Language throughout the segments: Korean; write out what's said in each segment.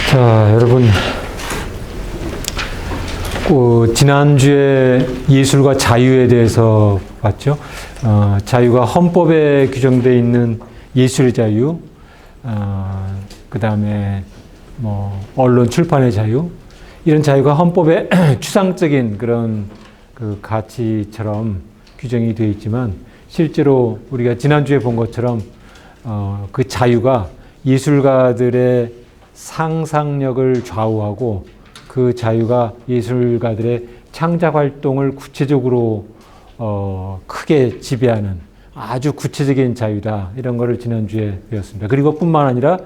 자, 여러분, 지난주에 예술과 자유에 대해서 봤죠. 자유가 헌법에 규정되어 있는 예술의 자유, 그 다음에 언론 출판의 자유, 이런 자유가 헌법의 추상적인 그런 그 가치처럼 규정이 되어 있지만, 실제로 우리가 지난주에 본 것처럼 그 자유가 예술가들의 상상력을 좌우하고 그 자유가 예술가들의 창작 활동을 구체적으로 크게 지배하는 아주 구체적인 자유다. 이런 거를 지난주에 배웠습니다. 그리고 뿐만 아니라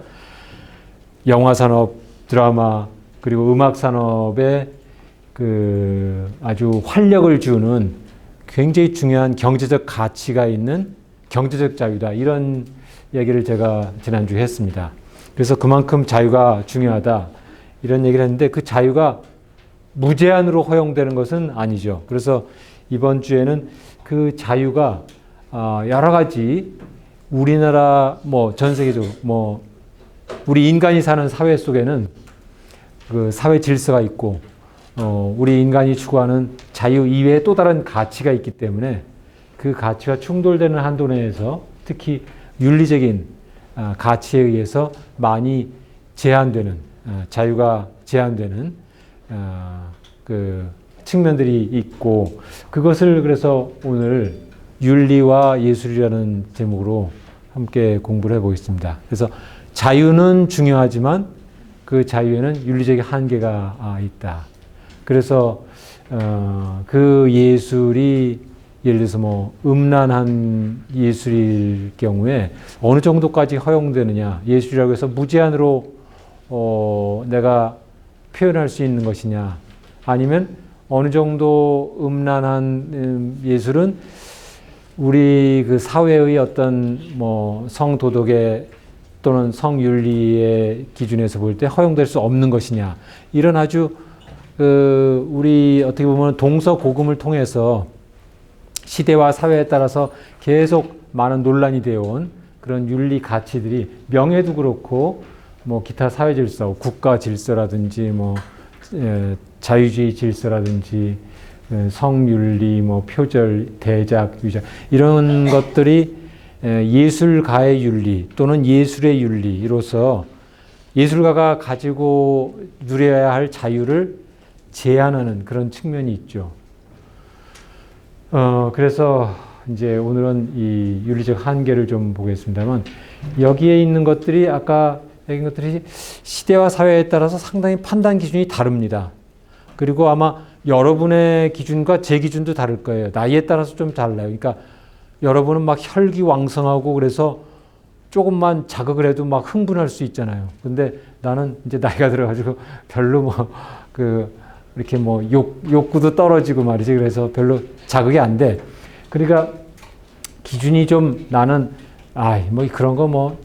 영화 산업, 드라마, 그리고 음악 산업에 그 아주 활력을 주는 굉장히 중요한 경제적 가치가 있는 경제적 자유다. 이런 얘기를 제가 지난주에 했습니다. 그래서 그만큼 자유가 중요하다. 이런 얘기를 했는데 그 자유가 무제한으로 허용되는 것은 아니죠. 그래서 이번 주에는 그 자유가 여러 가지 우리나라 전 세계적으로 우리 인간이 사는 사회 속에는 그 사회 질서가 있고 우리 인간이 추구하는 자유 이외에 또 다른 가치가 있기 때문에 그 가치와 충돌되는 한도 내에서 특히 윤리적인 가치에 의해서 많이 제한되는 자유가 제한되는 그 측면들이 있고, 그것을 그래서 오늘 윤리와 예술이라는 제목으로 함께 공부를 해보겠습니다. 그래서 자유는 중요하지만 그 자유에는 윤리적인 한계가 있다. 그래서 그 예술이 예를 들어서 음란한 예술일 경우에 어느 정도까지 허용되느냐, 예술이라고 해서 무제한으로 내가 표현할 수 있는 것이냐, 아니면 어느 정도 음란한 예술은 우리 그 사회의 어떤 성도덕의 또는 성윤리의 기준에서 볼 때 허용될 수 없는 것이냐, 이런 아주 우리 어떻게 보면 동서고금을 통해서 시대와 사회에 따라서 계속 많은 논란이 되어 온 그런 윤리 가치들이, 명예도 그렇고 기타 사회 질서, 국가 질서라든지 자유주의 질서라든지 성윤리, 표절, 대작, 유작, 이런 것들이 예술가의 윤리 또는 예술의 윤리로서 예술가가 가지고 누려야 할 자유를 제한하는 그런 측면이 있죠. 그래서 이제 오늘은 이 윤리적 한계를 좀 보겠습니다만, 여기에 있는 것들이 아까 얘기한 것들이 시대와 사회에 따라서 상당히 판단 기준이 다릅니다. 그리고 아마 여러분의 기준과 제 기준도 다를 거예요. 나이에 따라서 좀 달라요. 그러니까 여러분은 막 혈기왕성하고 그래서 조금만 자극을 해도 막 흥분할 수 있잖아요. 근데 나는 이제 나이가 들어가지고 별로 이렇게 욕구도 떨어지고 말이지. 그래서 별로 자극이 안 돼. 그러니까 기준이 좀, 나는 그런 거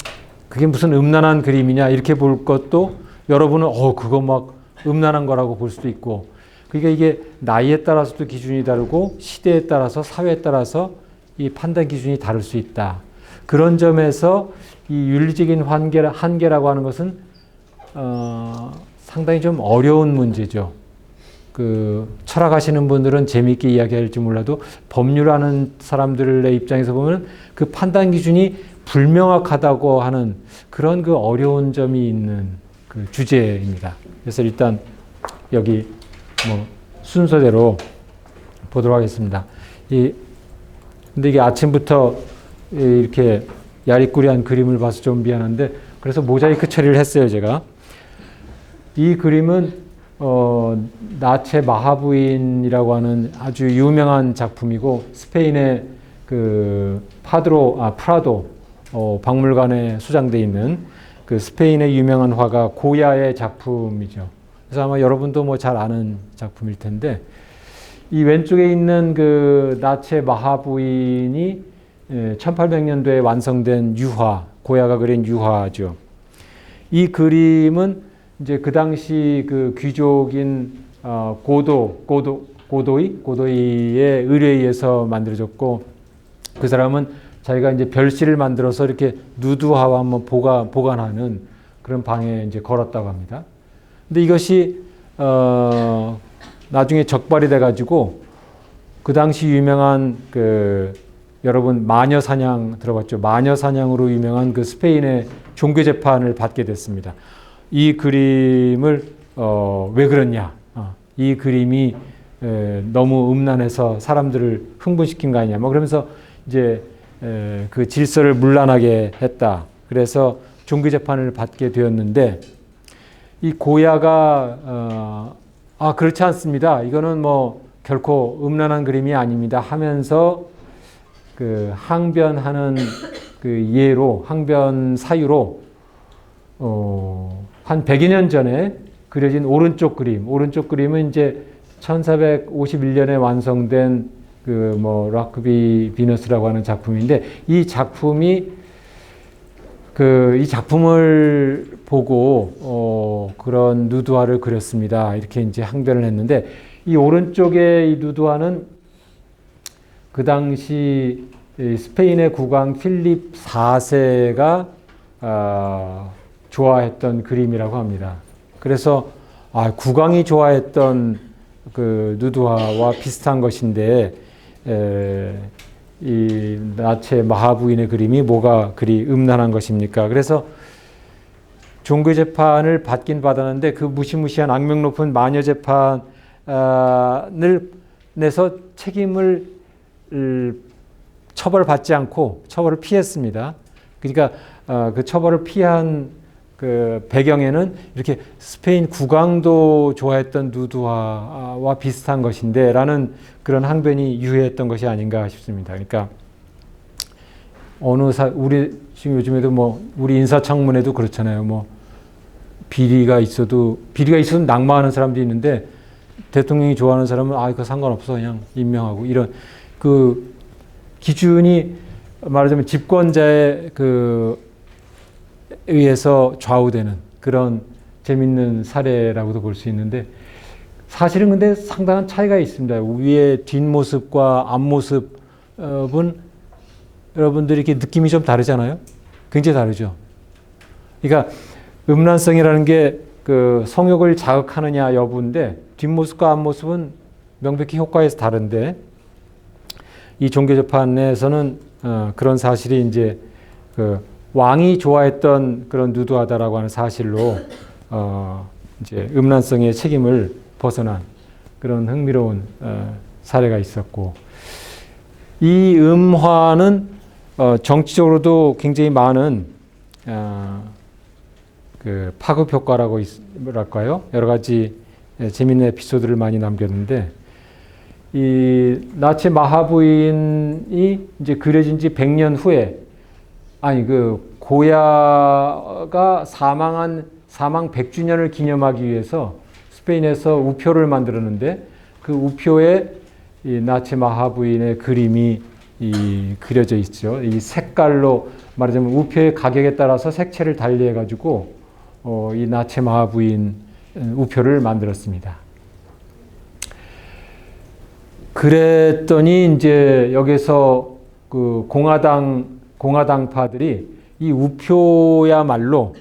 그게 무슨 음란한 그림이냐 이렇게 볼 것도, 여러분은 그거 막 음란한 거라고 볼 수도 있고. 그러니까 이게 나이에 따라서도 기준이 다르고 시대에 따라서 사회에 따라서 이 판단 기준이 다를 수 있다. 그런 점에서 이 윤리적인 한계라고 하는 것은 상당히 좀 어려운 문제죠. 철학하시는 분들은 재미있게 이야기할지 몰라도 법률하는 사람들의 입장에서 보면 그 판단 기준이 불명확하다고 하는 그런 그 어려운 점이 있는 그 주제입니다. 그래서 일단 여기 순서대로 보도록 하겠습니다. 근데 이게 아침부터 이렇게 야리꾸리한 그림을 봐서 좀 미안한데, 그래서 모자이크 처리를 했어요, 제가. 이 그림은 나체 마하부인이라고 하는 아주 유명한 작품이고, 스페인의 그 프라도 박물관에 소장되어 있는 그 스페인의 유명한 화가 고야의 작품이죠. 그래서 아마 여러분도 잘 아는 작품일 텐데, 이 왼쪽에 있는 그 나체 마하부인이 1800년도에 완성된 유화, 고야가 그린 유화죠. 이 그림은 이제 그 당시 그 귀족인 고도이의 의뢰에 의해서 만들어졌고, 그 사람은 자기가 이제 별실을 만들어서 이렇게 누드화와 한번 보관하는 그런 방에 이제 걸었다고 합니다. 근데 이것이 나중에 적발이 돼가지고 그 당시 유명한 여러분 마녀 사냥 들어봤죠? 마녀 사냥으로 유명한 그 스페인의 종교 재판을 받게 됐습니다. 이 그림을 왜 그랬냐? 이 그림이 너무 음란해서 사람들을 흥분시킨 거 아니냐? 뭐 그러면서 이제 그 질서를 문란하게 했다. 그래서 종교 재판을 받게 되었는데 이 고야가 그렇지 않습니다. 이거는 뭐 결코 음란한 그림이 아닙니다. 하면서 그 항변하는 그 예로 항변 사유로 한 100여 년 전에 그려진 오른쪽 그림은 이제 1451년에 완성된 그 뭐 라크비 비너스라고 하는 작품인데 이 작품이 이 작품을 보고 그런 누드화를 그렸습니다. 이렇게 이제 항변을 했는데 이 오른쪽의 이 누드화는 그 당시 스페인의 국왕 필립 4세가 좋아했던 그림이라고 합니다. 그래서 국왕이 좋아했던 그 누드화와 비슷한 것인데 이 나체 마하부인의 그림이 뭐가 그리 음란한 것입니까? 그래서 종교 재판을 받긴 받았는데 그 무시무시한 악명 높은 마녀 재판을 내서 책임을 처벌받지 않고 처벌을 피했습니다. 그러니까 그 처벌을 피한 그 배경에는 이렇게 스페인 국왕도 좋아했던 누드화와 비슷한 것인데 라는 그런 항변이 유효했던 것이 아닌가 싶습니다. 그러니까 우리 지금 요즘에도 뭐 우리 인사청문회도 그렇잖아요. 뭐 비리가 있어도 낙마하는 사람도 있는데 대통령이 좋아하는 사람은 이거 상관없어 그냥 임명하고 이런 그 기준이 말하자면 집권자의 의해서 좌우되는 그런 재밌는 사례라고도 볼 수 있는데 사실은 근데 상당한 차이가 있습니다. 위의 뒷모습과 앞모습은 여러분들이 이렇게 느낌이 좀 다르잖아요. 굉장히 다르죠. 그러니까 음란성이라는 게 그 성욕을 자극하느냐 여부인데 뒷모습과 앞모습은 명백히 효과에서 다른데 이 종교재판에서는 그런 사실이 이제 왕이 좋아했던 그런 누드화다라고 하는 사실로 이제 음란성의 책임을 벗어난 그런 흥미로운 사례가 있었고 이 음화는 정치적으로도 굉장히 많은 그 파급 효과라고 뭐랄까요? 여러 가지 재미있는 에피소드를 많이 남겼는데 이 나체 마하부인이 이제 그려진 지 100년 후에 그 고야가 사망 100주년을 기념하기 위해서 스페인에서 우표를 만들었는데 그 우표에 이 나체 마하부인의 그림이 그려져 있죠. 이 색깔로 말하자면 우표의 가격에 따라서 색채를 달리해 가지고 이 나체 마하부인 우표를 만들었습니다. 그랬더니 이제 여기서 그 공화당파들이 이 우표야말로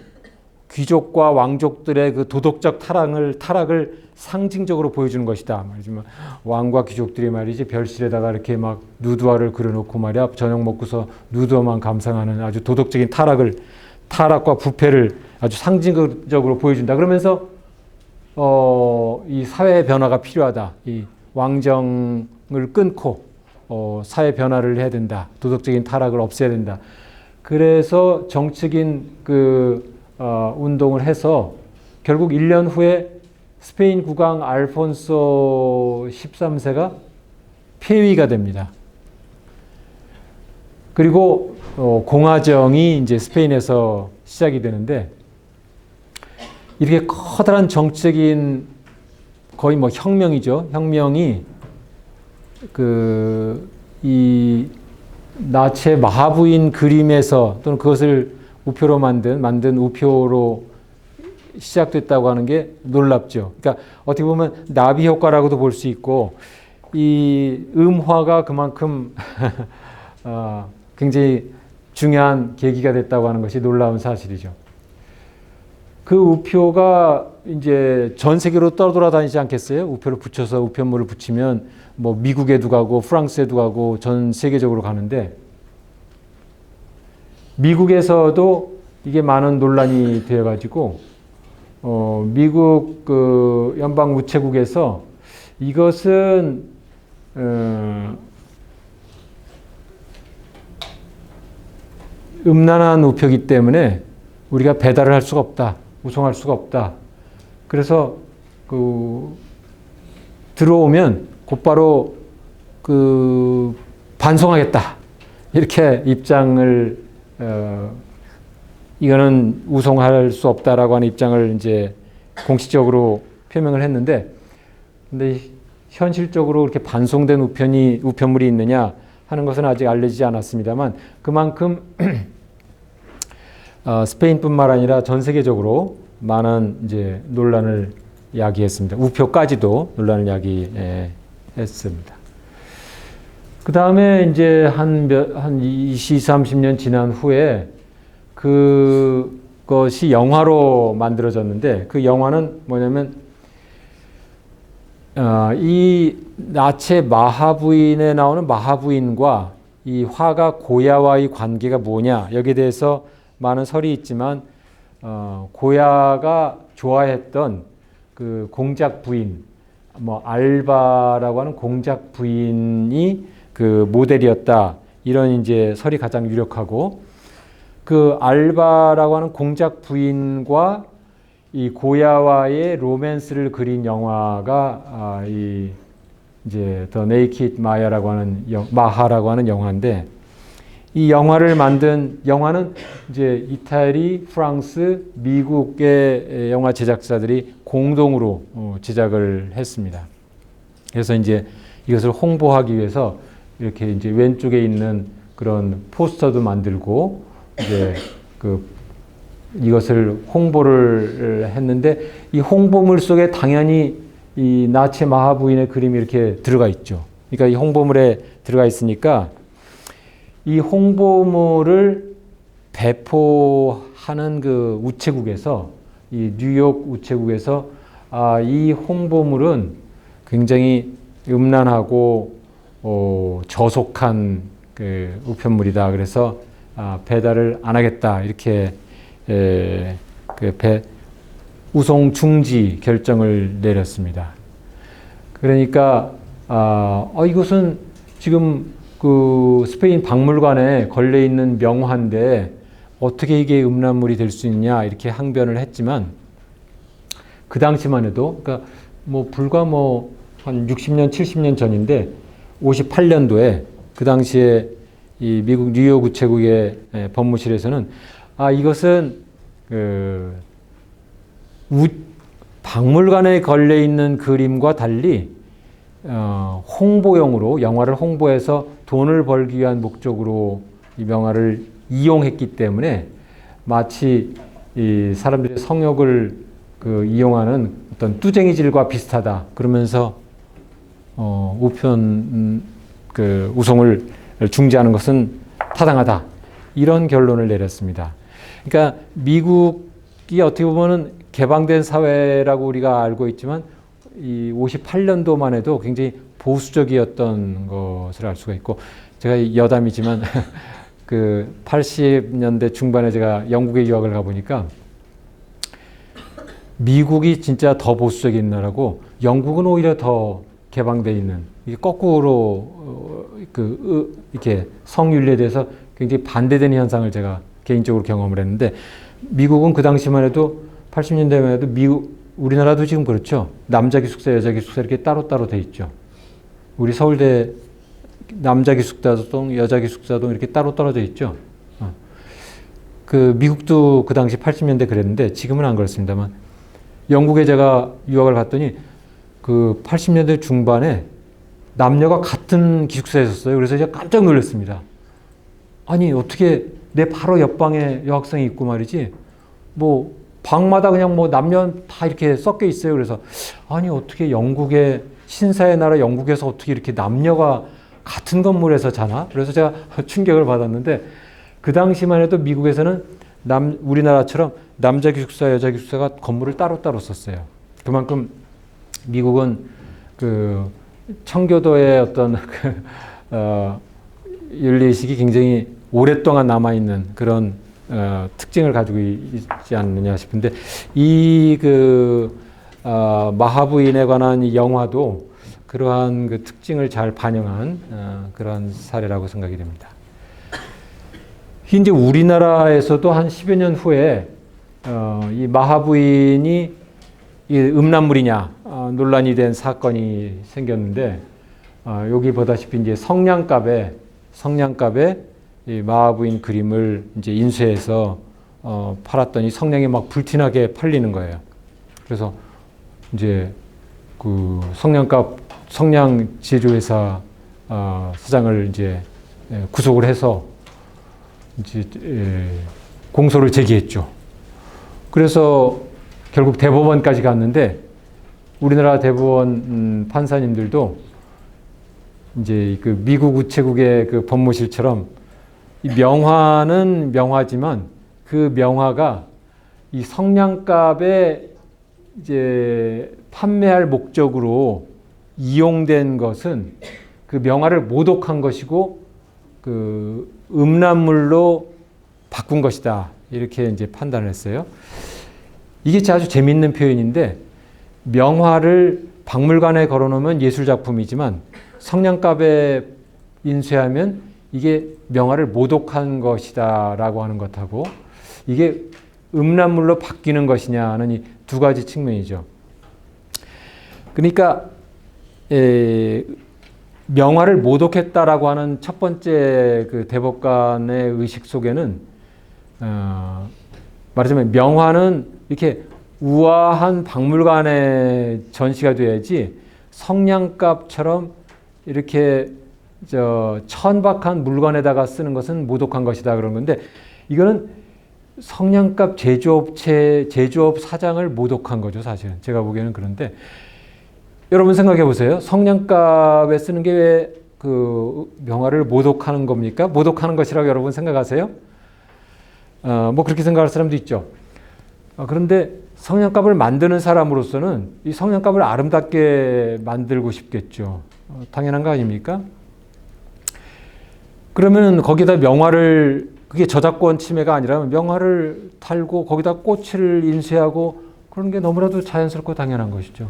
귀족과 왕족들의 그 도덕적 타락을 상징적으로 보여주는 것이다. 말이지만 왕과 귀족들이 말이지 별실에다가 이렇게 막 누드화를 그려놓고 말이야 저녁 먹고서 누드화만 감상하는 아주 도덕적인 타락과 부패를 아주 상징적으로 보여준다. 그러면서 이 사회 변화가 필요하다. 이 왕정을 끊고 사회 변화를 해야 된다. 도덕적인 타락을 없애야 된다. 그래서 정치적인 운동을 해서 결국 1년 후에 스페인 국왕 알폰소 13세가 폐위가 됩니다. 그리고 공화정이 이제 스페인에서 시작이 되는데 이렇게 커다란 정치적인 거의 뭐 혁명이죠. 혁명이 이 나체 마하부인 그림에서 또는 그것을 우표로 만든 우표로 시작됐다고 하는 게 놀랍죠. 그러니까 어떻게 보면 나비 효과라고도 볼 수 있고 이 음화가 그만큼 굉장히 중요한 계기가 됐다고 하는 것이 놀라운 사실이죠. 그 우표가 이제 전 세계로 떠돌아다니지 않겠어요? 우표를 붙여서 우편물을 붙이면 뭐 미국에도 가고 프랑스에도 가고 전 세계적으로 가는데 미국에서도 이게 많은 논란이 되어가지고 미국 그 연방 우체국에서 이것은 음란한 우표이기 때문에 우리가 배달을 할 수가 없다, 우송할 수가 없다. 그래서 그 들어오면 곧바로 그 반송하겠다 이렇게 입장을 이거는 우송할 수 없다라고 하는 입장을 이제 공식적으로 표명을 했는데, 근데 현실적으로 이렇게 반송된 우편물이 있느냐 하는 것은 아직 알려지지 않았습니다만 그만큼 스페인뿐만 아니라 전 세계적으로 많은 이제 논란을 야기했습니다. 우표까지도 논란을 야기했습니다. 그 다음에 이제 한 20, 30년 지난 후에 그것이 영화로 만들어졌는데 그 영화는 뭐냐면 이 나체 마하부인에 나오는 마하부인과 이 화가 고야와의 관계가 뭐냐 여기에 대해서 많은 설이 있지만 고야가 좋아했던 그 공작 부인, 뭐 알바라고 하는 공작 부인이 그 모델이었다 이런 이제 설이 가장 유력하고, 그 알바라고 하는 공작 부인과 이 고야와의 로맨스를 그린 영화가 이 이제 더 네이키드 마야라고 하는 마하라고 하는 영화인데, 이 영화를 만든 영화는 이제 이태리, 프랑스, 미국의 영화 제작사들이 공동으로 제작을 했습니다. 그래서 이제 이것을 홍보하기 위해서 이렇게 이제 왼쪽에 있는 그런 포스터도 만들고 이제 이것을 홍보를 했는데, 이 홍보물 속에 당연히 이 나체 마하부인의 그림이 이렇게 들어가 있죠. 그러니까 이 홍보물에 들어가 있으니까 이 홍보물을 배포하는 그 우체국에서, 이 뉴욕 우체국에서 이 홍보물은 굉장히 음란하고 저속한 그 우편물이다. 그래서 배달을 안 하겠다. 이렇게 우송 중지 결정을 내렸습니다. 그러니까 이것은 지금 그 스페인 박물관에 걸려 있는 명화인데 어떻게 이게 음란물이 될 수 있냐 이렇게 항변을 했지만, 그 당시만 해도 그러니까 뭐 불과 뭐 한 60년 70년 전인데 58년도에 그 당시에 이 미국 뉴욕 우체국의 법무실에서는 이것은 박물관에 걸려 있는 그림과 달리 홍보용으로 영화를 홍보해서 돈을 벌기 위한 목적으로 이 명화를 이용했기 때문에 마치 이 사람들의 성욕을 이용하는 어떤 뚜쟁이질과 비슷하다. 그러면서 우편 우송을 중지하는 것은 타당하다. 이런 결론을 내렸습니다. 그러니까 미국이 어떻게 보면은 개방된 사회라고 우리가 알고 있지만 이 58년도만 해도 굉장히 보수적이었던 것을 알 수가 있고, 제가 여담이지만 그 80년대 중반에 제가 영국에 유학을 가보니까 미국이 진짜 더 보수적인 나라고 영국은 오히려 더 개방되어 있는, 이게 거꾸로 이렇게 성윤리에 대해서 굉장히 반대되는 현상을 제가 개인적으로 경험을 했는데, 미국은 그 당시만 해도 80년대만 해도 우리나라도 지금 그렇죠. 남자 기숙사, 여자 기숙사 이렇게 따로따로 돼 있죠. 우리 서울대 남자 기숙사동, 여자 기숙사동 이렇게 따로 떨어져 있죠. 그 미국도 그 당시 80년대 그랬는데 지금은 안 그렇습니다만, 영국에 제가 유학을 갔더니 그 80년대 중반에 남녀가 같은 기숙사에 있었어요. 그래서 제가 깜짝 놀랐습니다. 아니 어떻게 내 바로 옆방에 여학생이 있고 말이지, 뭐 방마다 그냥 뭐 남녀 다 이렇게 섞여 있어요. 그래서 아니 어떻게 영국의 신사의 나라 영국에서 어떻게 이렇게 남녀가 같은 건물에서 자나? 그래서 제가 충격을 받았는데, 그 당시만 해도 미국에서는 우리나라처럼 남자 기숙사, 여자 기숙사가 건물을 따로따로 썼어요. 그만큼 미국은 그 청교도의 어떤 윤리의식이 굉장히 오랫동안 남아있는 그런 특징을 가지고 있지 않느냐 싶은데, 이 마하부인에 관한 이 영화도 그러한 그 특징을 잘 반영한 그러한 사례라고 생각이 됩니다. 이제 우리나라에서도 한 10여 년 후에 이 마하부인이 이 음란물이냐 논란이 된 사건이 생겼는데, 여기 보다시피 이제 성냥갑에 이 마하부인 그림을 이제 인쇄해서 팔았더니 성냥이 막 불티나게 팔리는 거예요. 그래서 이제 그 성냥 제조회사 사장을 이제 구속을 해서 이제 공소를 제기했죠. 그래서 결국 대법원까지 갔는데, 우리나라 대법원 판사님들도 이제 그 미국 우체국의 그 법무실처럼 이 명화는 명화지만 그 명화가 이 성냥갑에 이제 판매할 목적으로 이용된 것은 그 명화를 모독한 것이고 그 음란물로 바꾼 것이다, 이렇게 이제 판단을 했어요. 이게 아주 재밌는 표현인데, 명화를 박물관에 걸어놓으면 예술작품이지만 성냥갑에 인쇄하면 이게 명화를 모독한 것이다 라고 하는 것하고, 이게 음란물로 바뀌는 것이냐는 이 두 가지 측면이죠. 그러니까 명화를 모독했다라고 하는 첫 번째 그 대법관의 의식 속에는 말하자면 명화는 이렇게 우아한 박물관에 전시가 돼야지 성냥갑처럼 이렇게 천박한 물건에다가 쓰는 것은 모독한 것이다 그런 건데, 이거는 성냥갑 제조업 사장을 모독한 거죠, 사실은. 제가 보기에는. 그런데 여러분 생각해 보세요. 성냥갑에 쓰는 게 왜 그 명화를 모독하는 겁니까? 모독하는 것이라고 여러분 생각하세요? 뭐 그렇게 생각할 사람도 있죠. 그런데 성냥갑을 만드는 사람으로서는 이 성냥갑을 아름답게 만들고 싶겠죠. 당연한 거 아닙니까? 그러면 거기다 명화를, 그게 저작권 침해가 아니라면 명화를 달고 거기다 꽃을 인쇄하고 그런 게 너무나도 자연스럽고 당연한 것이죠.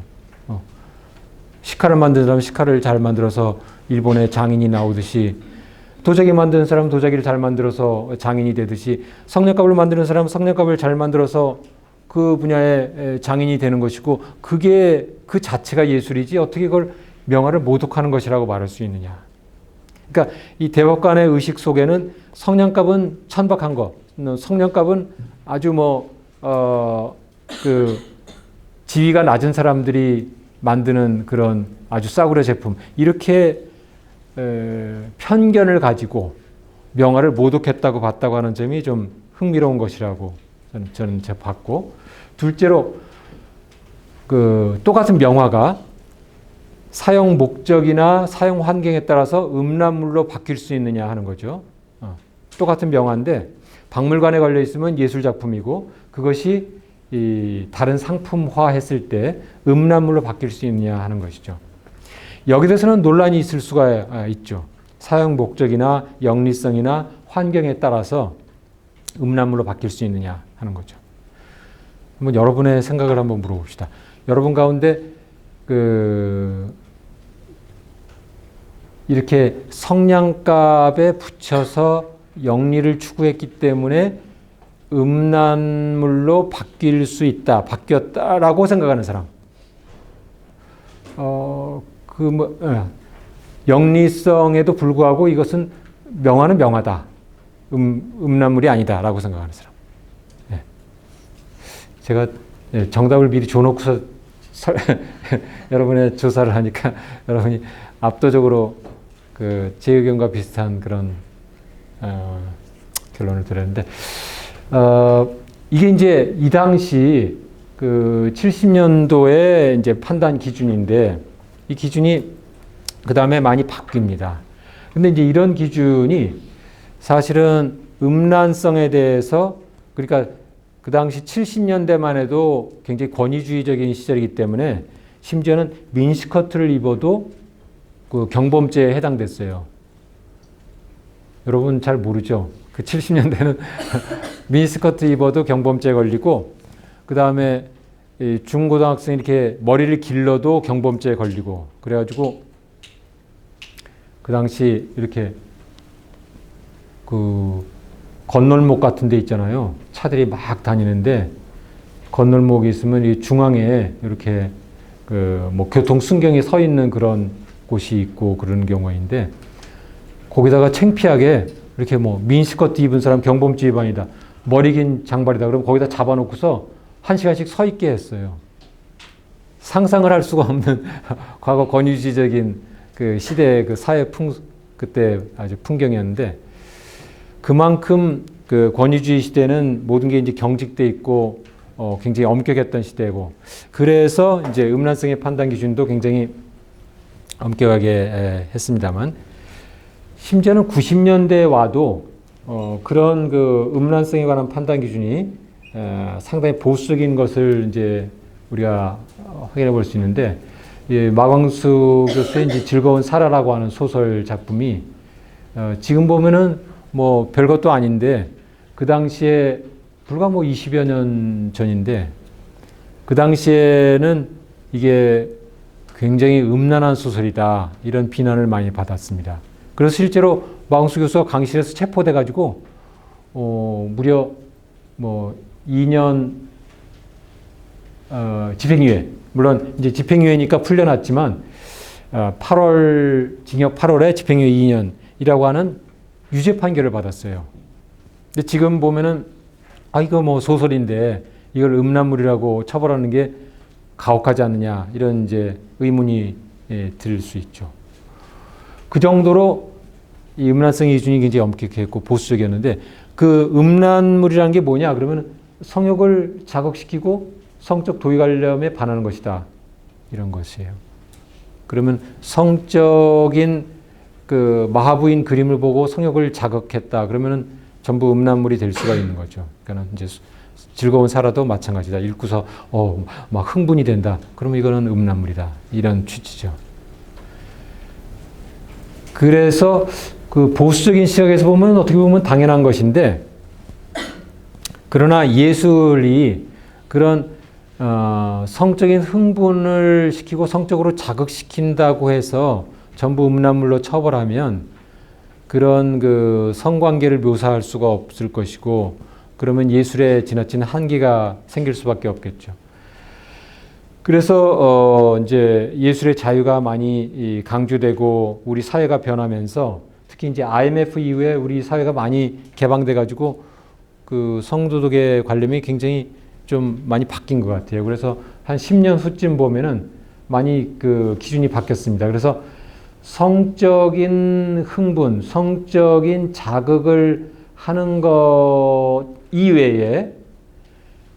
식칼을 만드는 사람은 식칼을 잘 만들어서 일본의 장인이 나오듯이, 도자기 만드는 사람은 도자기를 잘 만들어서 장인이 되듯이, 성냥갑을 만드는 사람은 성냥갑을 잘 만들어서 그 분야의 장인이 되는 것이고, 그게 그 자체가 예술이지 어떻게 그걸 명화를 모독하는 것이라고 말할 수 있느냐. 그러니까 이 대법관의 의식 속에는 성냥갑은 천박한 것, 성냥갑은 아주 그 지위가 낮은 사람들이 만드는 그런 아주 싸구려 제품, 이렇게 편견을 가지고 명화를 모독했다고 봤다고 하는 점이 좀 흥미로운 것이라고 저는 봤고, 둘째로 그 똑같은 명화가 사용 목적이나 사용 환경에 따라서 음란물로 바뀔 수 있느냐 하는 거죠. 똑같은 명화인데 박물관에 걸려 있으면 예술 작품이고, 그것이 이 다른 상품화했을 때 음란물로 바뀔 수 있느냐 하는 것이죠. 여기 대해서는 논란이 있을 수가 있죠. 사용 목적이나 영리성이나 환경에 따라서 음란물로 바뀔 수 있느냐 하는 거죠. 한번 여러분의 생각을 한번 물어봅시다. 여러분 가운데 이렇게 성냥갑에 붙여서 영리를 추구했기 때문에 음란물로 바뀔 수 있다, 바뀌었다라고 생각하는 사람. 영리성에도 불구하고 이것은 명화는 명화다, 음란물이 아니다라고 생각하는 사람. 네. 제가 정답을 미리 줘놓고서 여러분의 조사를 하니까 여러분이 압도적으로 제 의견과 비슷한 그런 결론을 드렸는데, 이게 이제 이 당시 70년도에 이제 판단 기준인데, 이 기준이 그 다음에 많이 바뀝니다. 근데 이제 이런 기준이 사실은 음란성에 대해서 그러니까 그 당시 70년대만 해도 굉장히 권위주의적인 시절이기 때문에 심지어는 미니스커트를 입어도 그 경범죄에 해당됐어요. 여러분 잘 모르죠? 그 70년대는 미니스커트 입어도 경범죄에 걸리고, 그 다음에 중고등학생이 이렇게 머리를 길러도 경범죄에 걸리고, 그래가지고 그 당시 이렇게 그 건널목 같은 데 있잖아요. 차들이 막 다니는데 건널목이 있으면 이 중앙에 이렇게 그 뭐 교통 순경이 서 있는 그런 곳이 있고 그런 경우인데, 거기다가 창피하게 이렇게 뭐 미니스커트 입은 사람 경범죄 위반이다, 머리 긴 장발이다, 그럼 거기다 잡아놓고서 1시간씩 서 있게 했어요. 상상을 할 수가 없는 과거 권위주의적인 그 시대의 그 사회 그때 아주 풍경이었는데, 그만큼 그 권위주의 시대는 모든 게 이제 경직돼 있고 굉장히 엄격했던 시대고, 그래서 이제 음란성의 판단 기준도 굉장히 엄격하게 했습니다만, 심지어는 90년대에 와도 그런 그 음란성에 관한 판단 기준이 상당히 보수적인 것을 이제 우리가 확인해 볼 수 있는데, 마광수 교수의 이제 즐거운 살아라고 하는 소설 작품이 지금 보면은 뭐 별것도 아닌데, 그 당시에 불과 뭐 20여 년 전인데, 그 당시에는 이게 굉장히 음란한 소설이다, 이런 비난을 많이 받았습니다. 그래서 실제로 마광수 교수가 강실에서 체포돼 가지고 무려 뭐 2년 집행유예, 물론 이제 집행유예니까 풀려났지만 8월 징역 8월에 집행유예 2년이라고 하는 유죄 판결을 받았어요. 근데 지금 보면은 이거 뭐 소설인데 이걸 음란물이라고 처벌하는 게 가혹하지 않느냐, 이런 이제 의문이 들 수 있죠. 그 정도로 이 음란성 기준이 굉장히 엄격했고 보수적이었는데, 그 음란물이라는 게 뭐냐 그러면 성욕을 자극시키고 성적 도의관념에 반하는 것이다, 이런 것이에요. 그러면 성적인 그 마하부인 그림을 보고 성욕을 자극했다 그러면은 전부 음란물이 될 수가 있는 거죠. 그러니까 이제 즐거운 살아도 마찬가지다. 읽고서 막 흥분이 된다, 그러면 이거는 음란물이다, 이런 취지죠. 그래서 그 보수적인 시각에서 보면 어떻게 보면 당연한 것인데, 그러나 예술이 그런 성적인 흥분을 시키고 성적으로 자극시킨다고 해서 전부 음란물로 처벌하면 그런 그 성관계를 묘사할 수가 없을 것이고, 그러면 예술에 지나친 한계가 생길 수밖에 없겠죠. 그래서 이제 예술의 자유가 많이 강조되고 우리 사회가 변하면서, 특히 이제 IMF 이후에 우리 사회가 많이 개방돼 가지고 그 성도덕의 관념이 굉장히 좀 많이 바뀐 것 같아요. 그래서 한 10년 후쯤 보면은 많이 그 기준이 바뀌었습니다. 그래서 성적인 흥분, 성적인 자극을 하는 것 이외에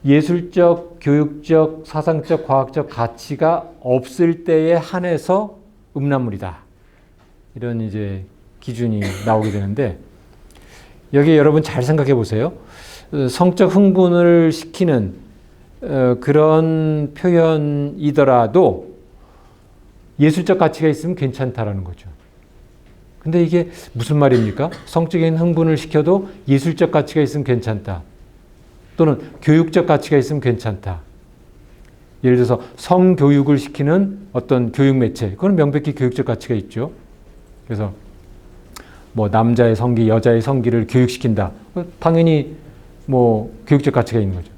예술적, 교육적, 사상적, 과학적 가치가 없을 때에 한해서 음란물이다, 이런 이제 기준이 나오게 되는데, 여기 여러분 잘 생각해 보세요. 성적 흥분을 시키는 그런 표현이더라도 예술적 가치가 있으면 괜찮다라는 거죠. 근데 이게 무슨 말입니까? 성적인 흥분을 시켜도 예술적 가치가 있으면 괜찮다, 또는 교육적 가치가 있으면 괜찮다. 예를 들어서 성교육을 시키는 어떤 교육 매체, 그건 명백히 교육적 가치가 있죠. 그래서 뭐 남자의 성기, 여자의 성기를 교육시킨다, 당연히 뭐 교육적 가치가 있는 거죠.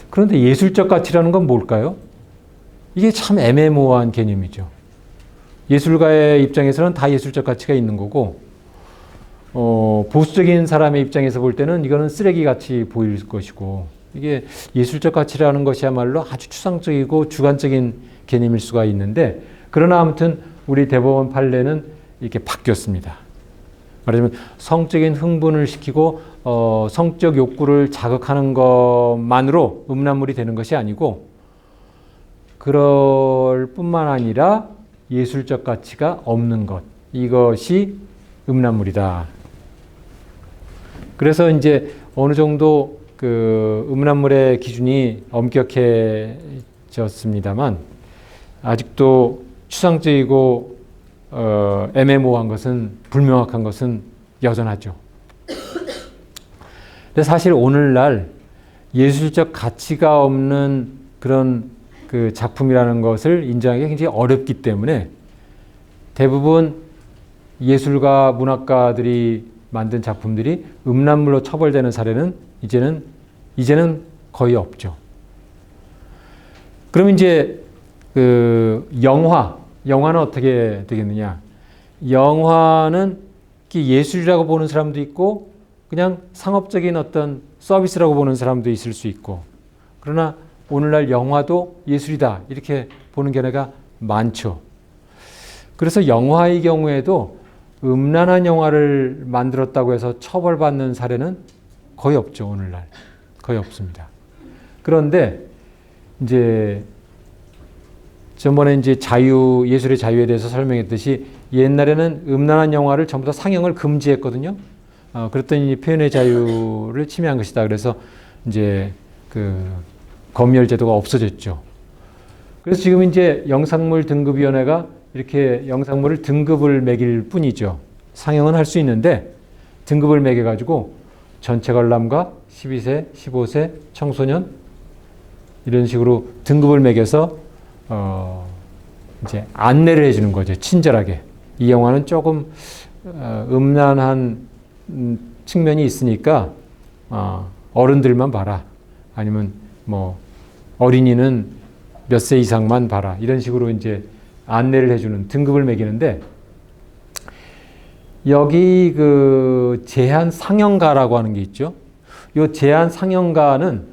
그런데 예술적 가치라는 건 뭘까요? 이게 참 애매모호한 개념이죠. 예술가의 입장에서는 다 예술적 가치가 있는 거고, 보수적인 사람의 입장에서 볼 때는 이거는 쓰레기 같이 보일 것이고, 이게 예술적 가치라는 것이야말로 아주 추상적이고 주관적인 개념일 수가 있는데, 그러나 아무튼 우리 대법원 판례는 이렇게 바뀌었습니다. 말하자면 성적인 흥분을 시키고 성적 욕구를 자극하는 것만으로 음란물이 되는 것이 아니고, 그럴 뿐만 아니라 예술적 가치가 없는 것, 이것이 음란물이다. 그래서 이제 어느 정도 그 음란물의 기준이 엄격해졌습니다만 아직도 추상적이고 애매모호한 것은 불명확한 것은 여전하죠. 근데 사실 오늘날 예술적 가치가 없는 그런 그 작품이라는 것을 인정하기 굉장히 어렵기 때문에 대부분 예술가, 문학가들이 만든 작품들이 음란물로 처벌되는 사례는 이제는 거의 없죠. 그럼 이제 그 영화는 어떻게 되겠느냐? 영화는 예술이라고 보는 사람도 있고 그냥 상업적인 어떤 서비스라고 보는 사람도 있을 수 있고, 그러나 오늘날 영화도 예술이다 이렇게 보는 견해가 많죠. 그래서 영화의 경우에도 음란한 영화를 만들었다고 해서 처벌받는 사례는 거의 없죠. 오늘날 거의 없습니다. 그런데 이제 전번에 이제 예술의 자유에 대해서 설명했듯이 옛날에는 음란한 영화를 전부 다 상영을 금지했거든요. 그랬더니 표현의 자유를 침해한 것이다. 그래서 이제 그 검열 제도가 없어졌죠. 그래서 지금 이제 영상물 등급위원회가 이렇게 영상물을 등급을 매길 뿐이죠. 상영은 할 수 있는데 등급을 매겨가지고 전체 관람가, 12세, 15세, 청소년 이런 식으로 등급을 매겨서 이제 안내를 해주는 거죠. 친절하게. 이 영화는 조금 음란한 측면이 있으니까 어른들만 봐라. 아니면 뭐 어린이는 몇 세 이상만 봐라. 이런 식으로 이제 안내를 해주는 등급을 매기는데 여기 그 제한 상영가라고 하는 게 있죠. 이 제한 상영가는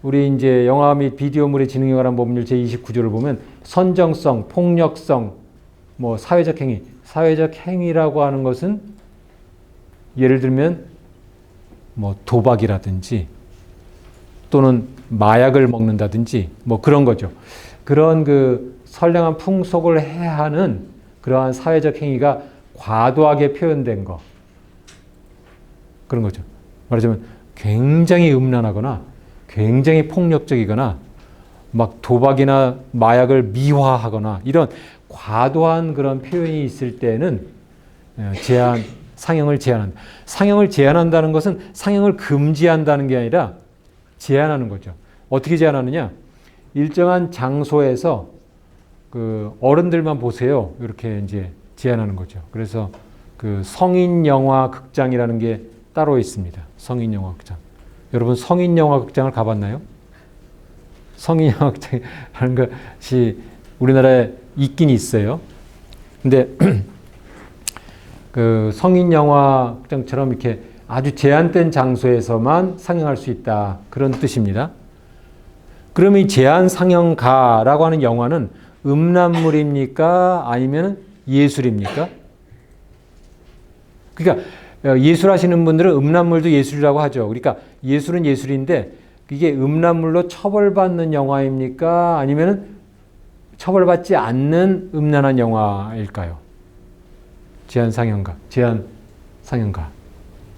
우리 이제 영화 및 비디오물의 진흥에 관한 법률 제29조를 보면 선정성, 폭력성, 뭐 사회적 행위라고 하는 것은 예를 들면 뭐 도박이라든지 또는 마약을 먹는다든지 뭐 그런 거죠. 그런 그 선량한 풍속을 해하는 그러한 사회적 행위가 과도하게 표현된 거. 그런 거죠. 말하자면 굉장히 음란하거나 굉장히 폭력적이거나 막 도박이나 마약을 미화하거나 이런 과도한 그런 표현이 있을 때는 상영을 제한한다. 상영을 제한한다는 것은 상영을 금지한다는 게 아니라 제한하는 거죠. 어떻게 제한하느냐? 일정한 장소에서 그 어른들만 보세요. 이렇게 이제 제한하는 거죠. 그래서 그 성인 영화 극장이라는 게 따로 있습니다. 성인 영화 극장. 여러분 성인 영화 극장을 가봤나요? 성인 영화 극장이라는 것이 우리나라에 있긴 있어요. 근데 그 성인 영화 극장처럼 이렇게 아주 제한된 장소에서만 상영할 수 있다. 그런 뜻입니다. 그러면 이 제한 상영가라고 하는 영화는 음란물입니까? 아니면 예술입니까? 그러니까 예술하시는 분들은 음란물도 예술이라고 하죠. 그러니까 예술은 예술인데 이게 음란물로 처벌받는 영화입니까? 아니면 처벌받지 않는 음란한 영화일까요? 제한 상영가.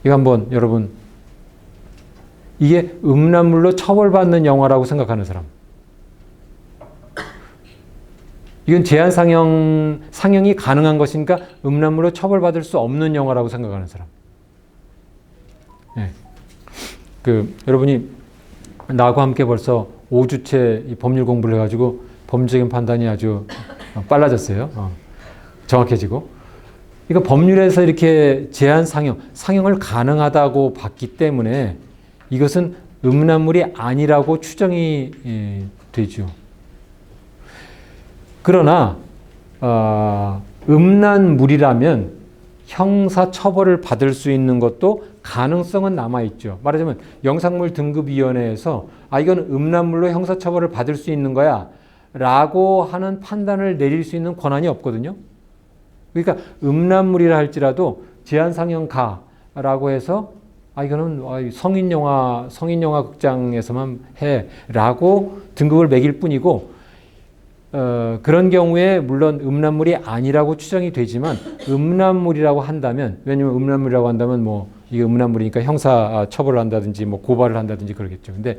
이거 한번 여러분, 이게 음란물로 처벌받는 영화라고 생각하는 사람. 이건 제한 상영이 가능한 것인가? 음란물로 처벌받을 수 없는 영화라고 생각하는 사람. 네. 여러분이 나하고 함께 벌써 5주째 이 법률 공부를 해가지고 법률적인 판단이 아주 빨라졌어요. 정확해지고. 이거 법률에서 이렇게 제한 상영을 가능하다고 봤기 때문에 이것은 음란물이 아니라고 추정이 되죠. 그러나 음란물이라면 형사처벌을 받을 수 있는 것도 가능성은 남아있죠. 말하자면 영상물 등급위원회에서 이건 음란물로 형사처벌을 받을 수 있는 거야 라고 하는 판단을 내릴 수 있는 권한이 없거든요. 그러니까 음란물이라 할지라도 제한상영가라고 해서 이거는 성인영화 극장에서만 해라고 등급을 매길 뿐이고, 그런 경우에 물론 음란물이 아니라고 추정이 되지만 음란물이라고 한다면, 왜냐면 음란물이라고 한다면 뭐 이게 음란물이니까 형사 처벌을 한다든지 뭐 고발을 한다든지 그러겠죠. 근데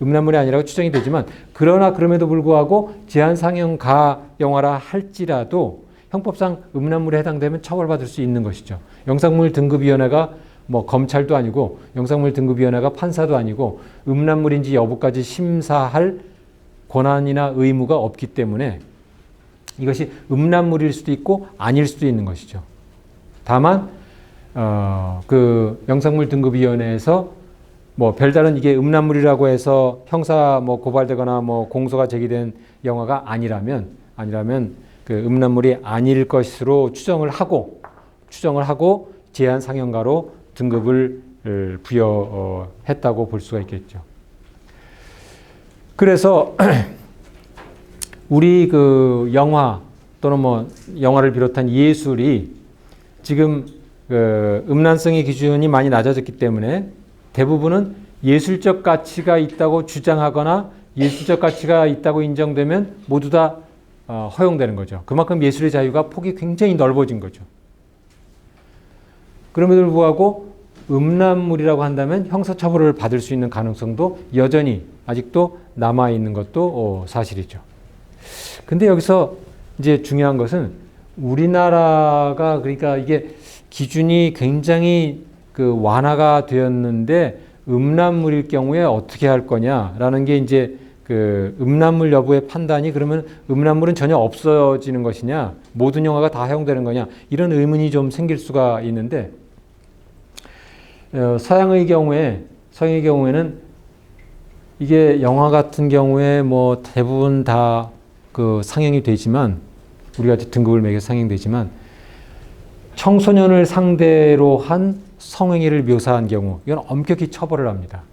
음란물이 아니라고 추정이 되지만 그러나 그럼에도 불구하고 제한상영가 영화라 할지라도 형법상 음란물에 해당되면 처벌받을 수 있는 것이죠. 영상물 등급위원회가 뭐 검찰도 아니고 영상물 등급위원회가 판사도 아니고 음란물인지 여부까지 심사할 권한이나 의무가 없기 때문에 이것이 음란물일 수도 있고 아닐 수도 있는 것이죠. 다만 그 영상물 등급위원회에서 뭐 별다른 이게 음란물이라고 해서 형사 뭐 고발되거나 뭐 공소가 제기된 영화가 아니라면 그 음란물이 아닐 것으로 추정을 하고 제한 상영가로 등급을 부여했다고 볼 수가 있겠죠. 그래서 우리 그 영화 또는 뭐 영화를 비롯한 예술이 지금 그 음란성의 기준이 많이 낮아졌기 때문에 대부분은 예술적 가치가 있다고 주장하거나 예술적 가치가 있다고 인정되면 모두 다 허용되는 거죠. 그만큼 예술의 자유가 폭이 굉장히 넓어진 거죠. 그럼에도 불구하고 음란물이라고 한다면 형사처벌을 받을 수 있는 가능성도 여전히 아직도 남아있는 것도 사실이죠. 근데 여기서 이제 중요한 것은 우리나라가 그러니까 이게 기준이 굉장히 그 완화가 되었는데 음란물일 경우에 어떻게 할 거냐라는 게 이제 그 음란물 여부의 판단이 그러면 음란물은 전혀 없어지는 것이냐 모든 영화가 다 허용되는 거냐 이런 의문이 좀 생길 수가 있는데 서양의 경우에는 이게 영화 같은 경우에 뭐 대부분 다 그 상영이 되지만 우리가 등급을 매겨 상영되지만 청소년을 상대로 한 성행위를 묘사한 경우 이건 엄격히 처벌을 합니다.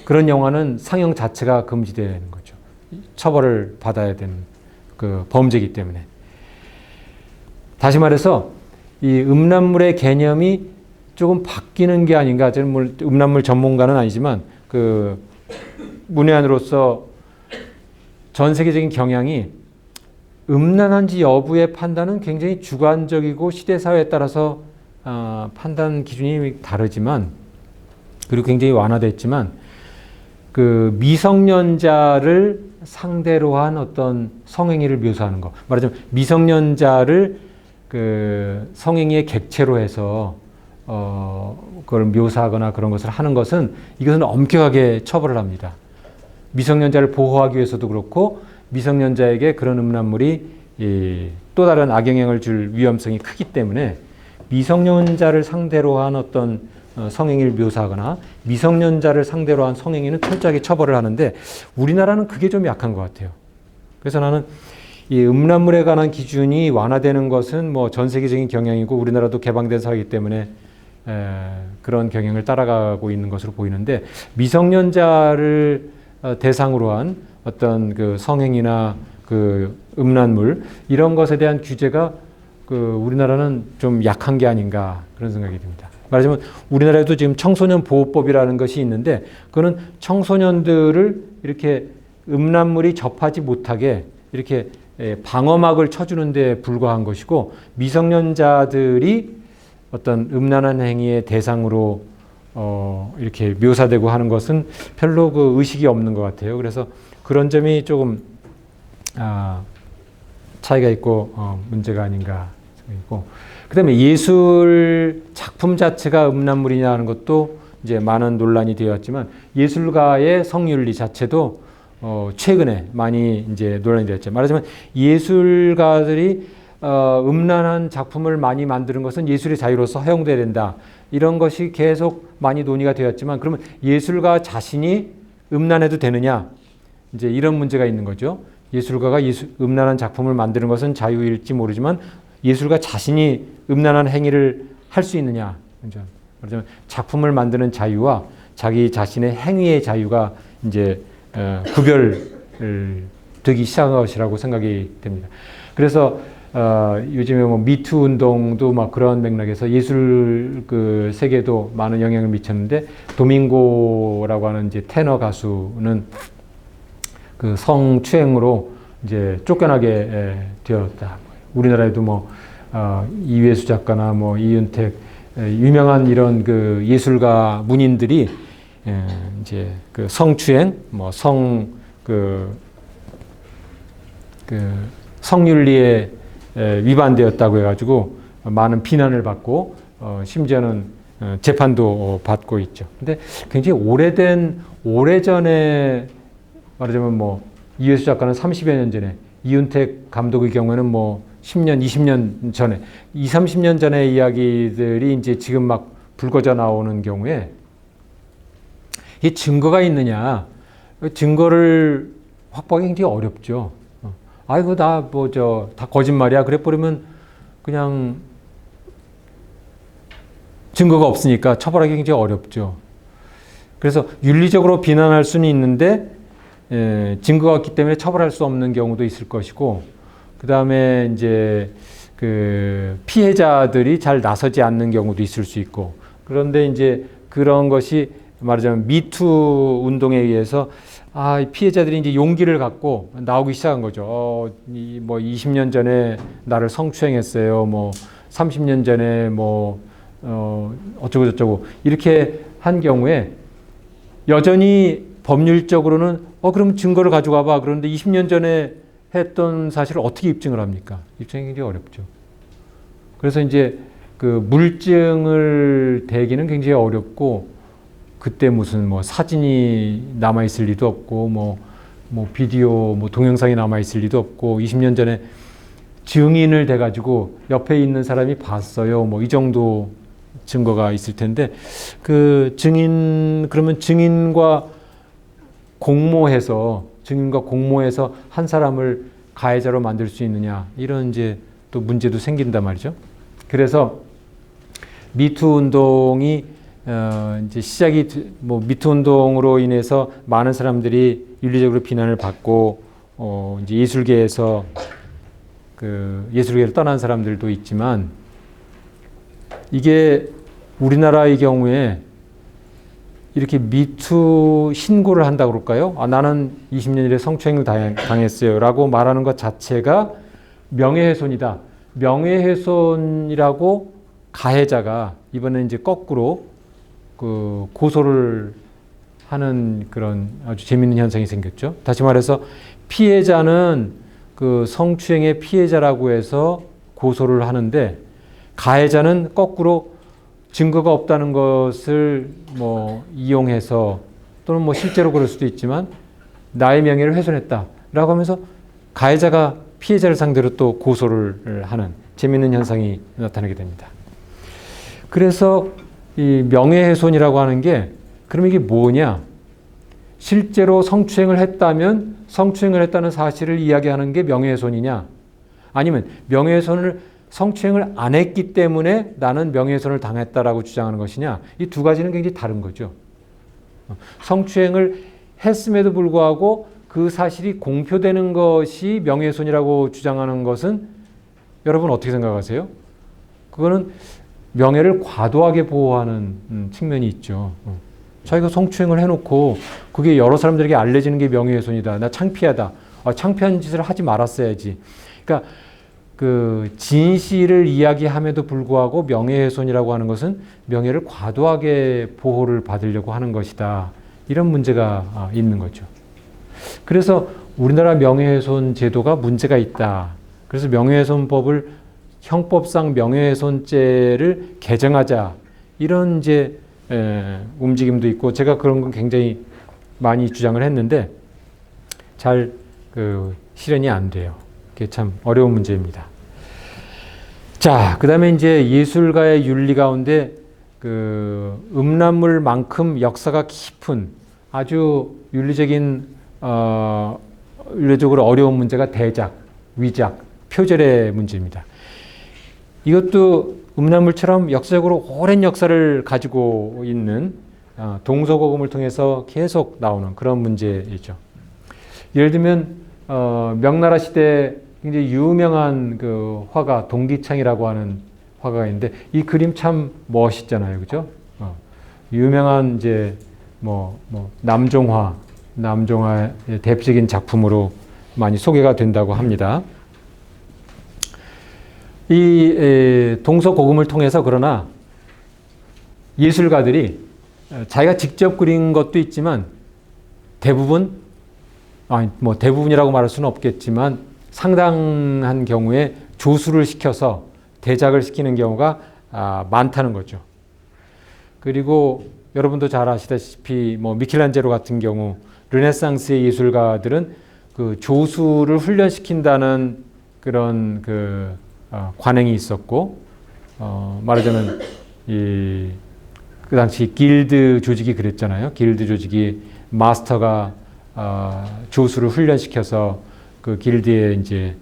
그런 영화는 상영 자체가 금지되는 거죠. 처벌을 받아야 되는 그 범죄이기 때문에. 다시 말해서 이 음란물의 개념이 조금 바뀌는 게 아닌가. 저는 뭐 음란물 전문가는 아니지만 그 문외한으로서 전 세계적인 경향이 음란한지 여부의 판단은 굉장히 주관적이고 시대사회에 따라서 판단 기준이 다르지만 그리고 굉장히 완화됐지만 그 미성년자를 상대로 한 어떤 성행위를 묘사하는 거 말하자면 미성년자를 그 성행위의 객체로 해서 그걸 묘사하거나 그런 것을 하는 것은 이것은 엄격하게 처벌을 합니다. 미성년자를 보호하기 위해서도 그렇고 미성년자에게 그런 음란물이 또 다른 악영향을 줄 위험성이 크기 때문에 미성년자를 상대로 한 어떤 성행위를 묘사하거나 미성년자를 상대로 한 성행위는 철저하게 처벌을 하는데 우리나라는 그게 좀 약한 것 같아요. 그래서 나는 이 음란물에 관한 기준이 완화되는 것은 뭐 전 세계적인 경향이고 우리나라도 개방된 사회이기 때문에 그런 경향을 따라가고 있는 것으로 보이는데 미성년자를 대상으로 한 어떤 그 성행위나 그 음란물 이런 것에 대한 규제가 그 우리나라는 좀 약한 게 아닌가 그런 생각이 듭니다. 말하자면 우리나라에도 지금 청소년 보호법이라는 것이 있는데 그거는 청소년들을 이렇게 음란물이 접하지 못하게 이렇게 방어막을 쳐주는 데 불과한 것이고 미성년자들이 어떤 음란한 행위의 대상으로 이렇게 묘사되고 하는 것은 별로 그 의식이 없는 것 같아요. 그래서 그런 점이 조금 차이가 있고 문제가 아닌가 생각이고 그다음에 예술 작품 자체가 음란물이냐 하는 것도 이제 많은 논란이 되었지만 예술가의 성윤리 자체도 최근에 많이 이제 논란이 되었죠. 말하자면 예술가들이 음란한 작품을 많이 만드는 것은 예술의 자유로서 허용돼야 된다. 이런 것이 계속 많이 논의가 되었지만 그러면 예술가 자신이 음란해도 되느냐? 이제 이런 문제가 있는 거죠. 예술가가 음란한 작품을 만드는 것은 자유일지 모르지만 예술가 자신이 음란한 행위를 할 수 있느냐? 말하자면 작품을 만드는 자유와 자기 자신의 행위의 자유가 이제 구별되기 시작한 것이라고 생각이 됩니다. 그래서 요즘에 뭐 미투 운동도 막 그런 맥락에서 예술 그 세계도 많은 영향을 미쳤는데 도밍고라고 하는 이제 테너 가수는 그 성추행으로 이제 쫓겨나게 되었다. 우리나라에도 뭐 이회수 작가나 뭐 이윤택 유명한 이런 그 예술가 문인들이 이제 그 성추행, 뭐 성윤리에 위반되었다고 해가지고 많은 비난을 받고 심지어는 재판도 받고 있죠. 근데 굉장히 오래전에 말하자면 뭐 이회수 작가는 30여 년 전에, 이윤택 감독의 경우에는 뭐 10년, 20년 전에, 20, 30년 전의 이야기들이 이제 지금 막 불거져 나오는 경우에 이 증거가 있느냐, 증거를 확보하기 굉장히 어렵죠. 아이고, 다 거짓말이야. 그래 버리면 그냥 증거가 없으니까 처벌하기 굉장히 어렵죠. 그래서 윤리적으로 비난할 수는 있는데 증거가 없기 때문에 처벌할 수 없는 경우도 있을 것이고, 그 다음에 이제 그 피해자들이 잘 나서지 않는 경우도 있을 수 있고, 그런데 이제 그런 것이 말하자면 미투 운동에 의해서 피해자들이 이제 용기를 갖고 나오기 시작한 거죠. 뭐 20년 전에 나를 성추행했어요. 뭐 30년 전에 뭐 어쩌고 저쩌고 이렇게 한 경우에 여전히 법률적으로는 그럼 증거를 가져가 봐. 그런데 20년 전에 했던 사실을 어떻게 입증을 합니까? 입증이 굉장히 어렵죠. 그래서 이제 그 물증을 대기는 굉장히 어렵고, 그때 무슨 뭐 사진이 남아있을 리도 없고, 뭐 비디오, 뭐 동영상이 남아있을 리도 없고, 20년 전에 증인을 대가지고 옆에 있는 사람이 봤어요. 뭐 이 정도 증거가 있을 텐데, 그러면 증인과 공모해서 한 사람을 가해자로 만들 수 있느냐, 이런 이제 또 문제도 생긴단 말이죠. 그래서 미투 운동이 이제 뭐 미투 운동으로 인해서 많은 사람들이 윤리적으로 비난을 받고 이제 예술계에서 예술계를 떠난 사람들도 있지만, 이게 우리나라의 경우에 이렇게 미투 신고를 한다고 그럴까요? 나는 20년 전에 성추행을 당했어요 라고 말하는 것 자체가 명예훼손이다. 명예훼손이라고 가해자가 이번에 이제 거꾸로 고소를 하는 그런 아주 재미있는 현상이 생겼죠. 다시 말해서 피해자는 그 성추행의 피해자라고 해서 고소를 하는데, 가해자는 거꾸로 증거가 없다는 것을 뭐 이용해서, 또는 뭐 실제로 그럴 수도 있지만 나의 명예를 훼손했다라고 하면서 가해자가 피해자를 상대로 또 고소를 하는 재미있는 현상이 나타나게 됩니다. 그래서 이 명예훼손이라고 하는 게, 그럼 이게 뭐냐? 실제로 성추행을 했다면 성추행을 했다는 사실을 이야기하는 게 명예훼손이냐? 아니면 성추행을 안 했기 때문에 나는 명예훼손을 당했다라고 주장하는 것이냐? 이 두 가지는 굉장히 다른 거죠. 성추행을 했음에도 불구하고 그 사실이 공표되는 것이 명예훼손이라고 주장하는 것은, 여러분 어떻게 생각하세요? 그거는 명예를 과도하게 보호하는 측면이 있죠. 자기가 성추행을 해놓고 그게 여러 사람들에게 알려지는 게 명예훼손이다. 나 창피하다. 창피한 짓을 하지 말았어야지. 그러니까 그 진실을 이야기함에도 불구하고 명예훼손이라고 하는 것은 명예를 과도하게 보호를 받으려고 하는 것이다. 이런 문제가 있는 거죠. 그래서 우리나라 명예훼손 제도가 문제가 있다. 그래서 명예훼손법을, 형법상 명예훼손죄를 개정하자, 이런 이제 움직임도 있고, 제가 그런 건 굉장히 많이 주장을 했는데 잘 실현이 안 돼요. 그게 참 어려운 문제입니다. 자, 그 다음에 이제 예술가의 윤리 가운데 음란물만큼 역사가 깊은 아주 윤리적으로 어려운 문제가 대작, 위작, 표절의 문제입니다. 이것도 음란물처럼 역사적으로 오랜 역사를 가지고 있는, 동서고금을 통해서 계속 나오는 그런 문제이죠. 예를 들면 명나라 시대 굉장히 유명한 그 화가 동기창이라고 하는 화가가 있는데, 이 그림 참 멋있잖아요, 그죠? 유명한 이제 남종화의 대표적인 작품으로 많이 소개가 된다고 합니다. 이 동서고금을 통해서, 그러나 예술가들이 자기가 직접 그린 것도 있지만 대부분, 뭐 대부분이라고 말할 수는 없겠지만 상당한 경우에 조수를 시켜서 대작을 시키는 경우가 많다는 거죠. 그리고 여러분도 잘 아시다시피 뭐 미켈란젤로 같은 경우 르네상스의 예술가들은 그 조수를 훈련시킨다는 그런 그 관행이 있었고, 말하자면 그 당시 길드 조직이 그랬잖아요. 길드 조직이 마스터가 조수를 훈련시켜서 그 길드에 이제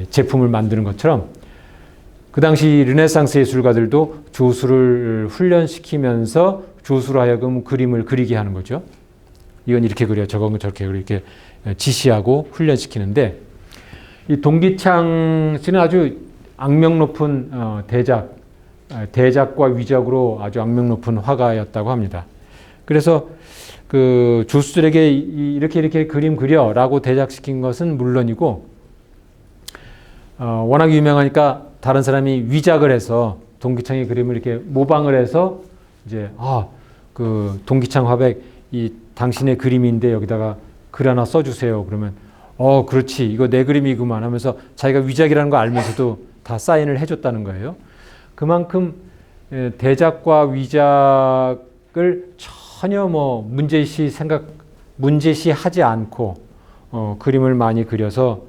제품을 만드는 것처럼 그 당시 르네상스 예술가들도 조수를 훈련시키면서 조수로 하여금 그림을 그리게 하는 거죠. 이건 이렇게 그려, 저건 저렇게 그려, 이렇게 지시하고 훈련시키는데, 이 동기창 씨는 아주 악명 높은 대작과 위작으로 아주 악명 높은 화가였다고 합니다. 그래서 그 조수들에게 이렇게 그림 그려라고 대작시킨 것은 물론이고, 워낙 유명하니까 다른 사람이 위작을 해서 동기창의 그림을 이렇게 모방을 해서 이제 그 동기창 화백 이 당신의 그림인데 여기다가 글 하나 써주세요. 그러면 그렇지, 이거 내 그림이구만 하면서 자기가 위작이라는 거 알면서도 다 사인을 해줬다는 거예요. 그만큼 대작과 위작을 전혀 뭐 문제시하지 않고 그림을 많이 그려서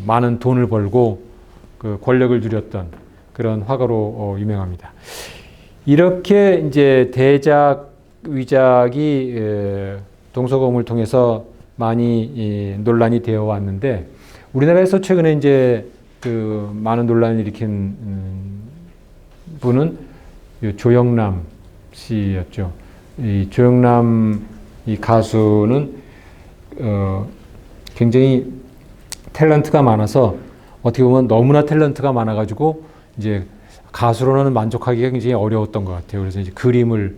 많은 돈을 벌고 그 권력을 누렸던 그런 화가로 유명합니다. 이렇게 이제 대작, 위작이 동서고금을 통해서 많이 논란이 되어 왔는데, 우리나라에서 최근에 이제 그 많은 논란을 일으킨 분은 조영남 씨였죠. 이 조영남 이 가수는 굉장히 탤런트가 많아서 어떻게 보면 너무나 탤런트가 많아가지고 이제 가수로는 만족하기가 굉장히 어려웠던 것 같아요. 그래서 이제 그림을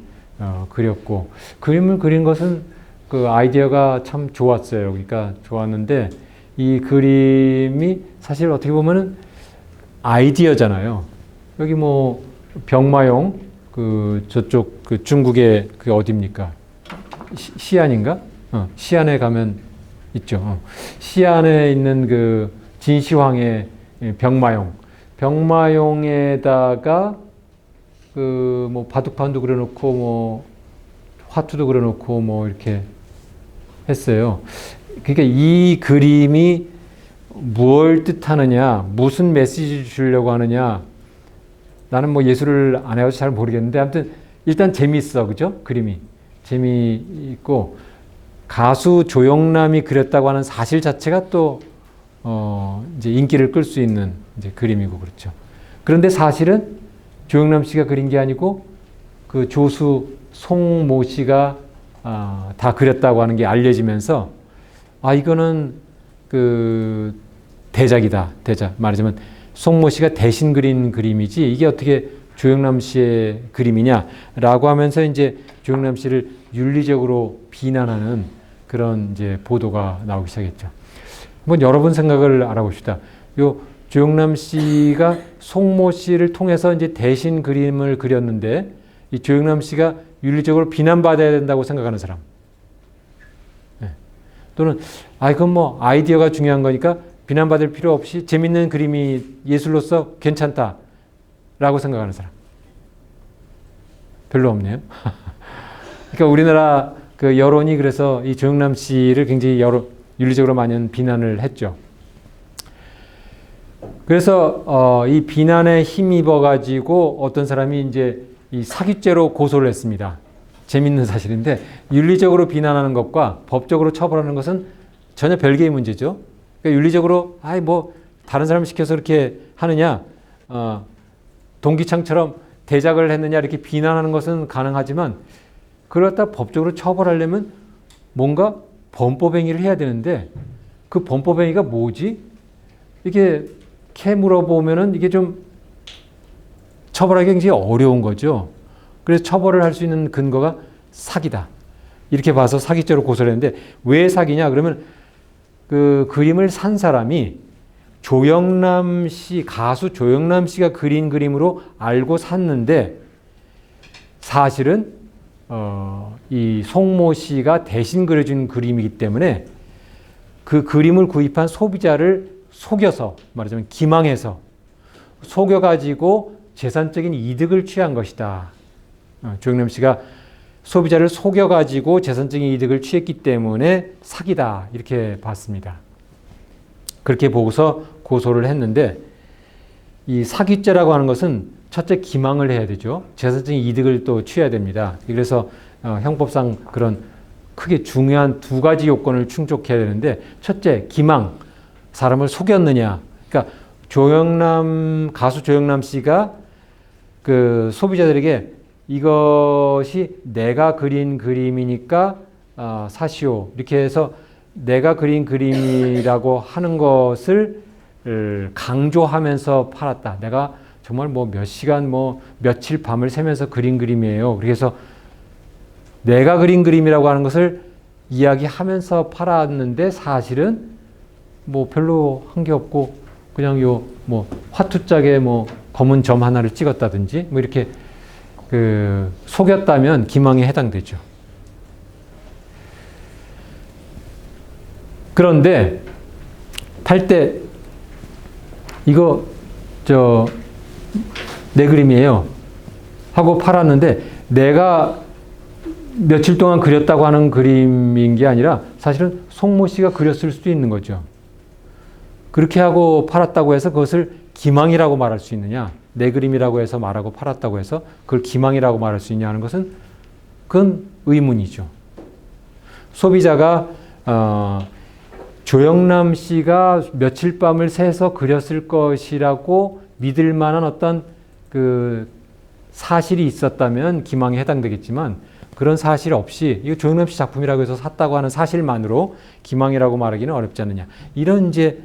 그렸고, 그림을 그린 것은 그 아이디어가 참 좋았어요. 그러니까 좋았는데 이 그림이 사실 어떻게 보면은 아이디어잖아요. 여기 뭐 병마용 그 저쪽 그 중국의 그 어디입니까? 시안인가? 시안에 가면 있죠. 시안에 있는 그 진시황의 병마용에다가 그 뭐 바둑판도 그려놓고 뭐 화투도 그려놓고 뭐 이렇게 했어요. 그러니까 이 그림이 무엇을 뜻하느냐, 무슨 메시지를 주려고 하느냐, 나는 뭐 예술을 안 해서 잘 모르겠는데 아무튼 일단 재미있어, 그죠? 그림이 재미있고, 가수 조영남이 그렸다고 하는 사실 자체가 또 이제 인기를 끌 수 있는 이제 그림이고 그렇죠. 그런데 사실은 조영남 씨가 그린 게 아니고 그 조수 송모 씨가 다 그렸다고 하는 게 알려지면서 이거는 그 대작이다. 대작. 말하자면 송모 씨가 대신 그린 그림이지 이게 어떻게 조영남 씨의 그림이냐라고 하면서 이제 조영남 씨를 윤리적으로 비난하는 그런 이제 보도가 나오기 시작했죠. 한번 여러분 생각을 알아봅시다. 요 조영남 씨가 송모 씨를 통해서 이제 대신 그림을 그렸는데 이 조영남 씨가 윤리적으로 비난받아야 된다고 생각하는 사람. 네. 또는 그건 뭐 아이디어가 중요한 거니까 비난받을 필요 없이 재밌는 그림이 예술로서 괜찮다라고 생각하는 사람. 별로 없네요. 그러니까 우리나라 그 여론이 그래서 이 조영남 씨를 굉장히 윤리적으로 많은 비난을 했죠. 그래서 이 비난에 힘입어 가지고 어떤 사람이 이제 이 사기죄로 고소를 했습니다. 재밌는 사실인데 윤리적으로 비난하는 것과 법적으로 처벌하는 것은 전혀 별개의 문제죠. 그러니까 윤리적으로 뭐 다른 사람 시켜서 그렇게 하느냐, 동기창처럼 대작을 했느냐 이렇게 비난하는 것은 가능하지만 그렇다 법적으로 처벌하려면 뭔가 범법행위를 해야 되는데 그 범법행위가 뭐지? 이게 물어보면은 이게 좀 처벌하기 굉장히 어려운 거죠. 그래서 처벌을 할 수 있는 근거가 사기다. 이렇게 봐서 사기죄로 고소를 했는데 왜 사기냐? 그러면 그 그림을 산 사람이 가수 조영남 씨가 그린 그림으로 알고 샀는데 사실은 이 송모 씨가 대신 그려준 그림이기 때문에 그 그림을 구입한 소비자를 속여서, 말하자면 기망해서 속여가지고 재산적인 이득을 취한 것이다. 조영남 씨가 소비자를 속여가지고 재산적인 이득을 취했기 때문에 사기다, 이렇게 봤습니다. 그렇게 보고서 고소를 했는데, 이 사기죄라고 하는 것은 첫째 기망을 해야 되죠. 재산적인 이득을 또 취해야 됩니다. 그래서 형법상 그런 크게 중요한 두 가지 요건을 충족해야 되는데, 첫째 기망, 사람을 속였느냐. 그러니까 가수 조영남 씨가 그 소비자들에게 이것이 내가 그린 그림이니까 사시오, 이렇게 해서 내가 그린 그림이라고 하는 것을 강조하면서 팔았다. 내가 정말 뭐 몇 시간 뭐 며칠 밤을 새면서 그린 그림이에요. 그래서 내가 그린 그림이라고 하는 것을 이야기하면서 팔았는데, 사실은 뭐 별로 한 게 없고 그냥 요 뭐 화투짝에 뭐 검은 점 하나를 찍었다든지 뭐 이렇게 그 속였다면 기망에 해당되죠. 그런데 팔 때 이거 내 그림이에요 하고 팔았는데, 내가 며칠 동안 그렸다고 하는 그림인 게 아니라 사실은 송모 씨가 그렸을 수도 있는 거죠. 그렇게 하고 팔았다고 해서 그것을 기망이라고 말할 수 있느냐, 내 그림이라고 해서 말하고 팔았다고 해서 그걸 기망이라고 말할 수 있냐 하는 것은 그건 의문이죠. 소비자가 조영남 씨가 며칠 밤을 새서 그렸을 것이라고 믿을 만한 어떤 그 사실이 있었다면 기망에 해당되겠지만, 그런 사실 없이 이거 조영남 씨 작품이라고 해서 샀다고 하는 사실만으로 기망이라고 말하기는 어렵지 않느냐, 이런 이제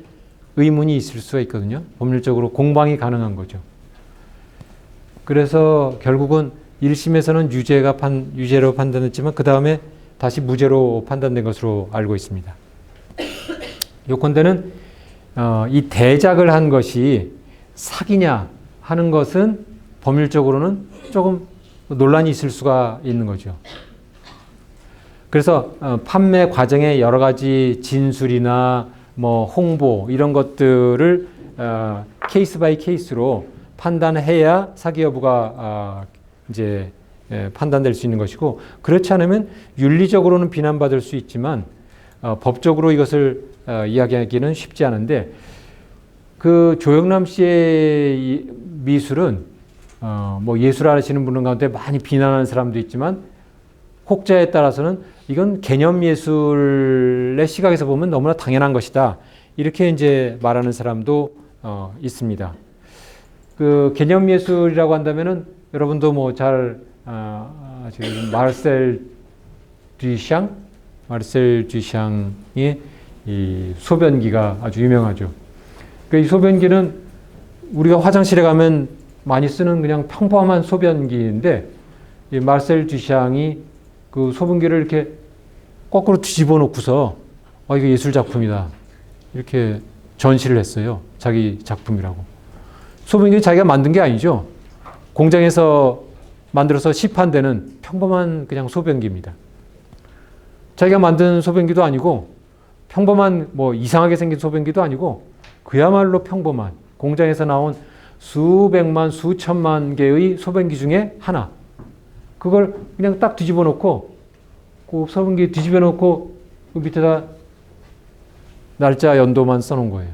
의문이 있을 수가 있거든요. 법률적으로 공방이 가능한 거죠. 그래서 결국은 1심에서는 유죄로 판단했지만 그 다음에 다시 무죄로 판단된 것으로 알고 있습니다. 요컨대는 이 대작을 한 것이 사기냐 하는 것은 법률적으로는 조금 논란이 있을 수가 있는 거죠. 그래서 판매 과정의 여러 가지 진술이나 뭐 홍보 이런 것들을 케이스 바이 케이스로 판단해야 사기 여부가 이제 판단될 수 있는 것이고, 그렇지 않으면 윤리적으로는 비난받을 수 있지만 법적으로 이것을 이야기하기는 쉽지 않은데, 그 조영남 씨의 미술은 뭐 예술하시는 분들 가운데 많이 비난하는 사람도 있지만, 혹자에 따라서는 이건 개념 예술의 시각에서 보면 너무나 당연한 것이다, 이렇게 이제 말하는 사람도 있습니다. 그 개념 예술이라고 한다면은 여러분도 뭐 잘 지금 마르셀 듀샹의 이 소변기가 아주 유명하죠. 이 소변기는 우리가 화장실에 가면 많이 쓰는 그냥 평범한 소변기인데, 이 마르셀 듀샹이 그 소변기를 이렇게 거꾸로 뒤집어 놓고서 이거 예술 작품이다, 이렇게 전시를 했어요. 자기 작품이라고. 소변기는 자기가 만든 게 아니죠. 공장에서 만들어서 시판되는 평범한 그냥 소변기입니다. 자기가 만든 소변기도 아니고, 평범한 뭐 이상하게 생긴 소변기도 아니고, 그야말로 평범한 공장에서 나온 수백만 수천만 개의 소변기 중에 하나. 그걸 그냥 딱 뒤집어 놓고, 그 소변기 뒤집어 놓고 그 밑에다 날짜 연도만 써놓은 거예요.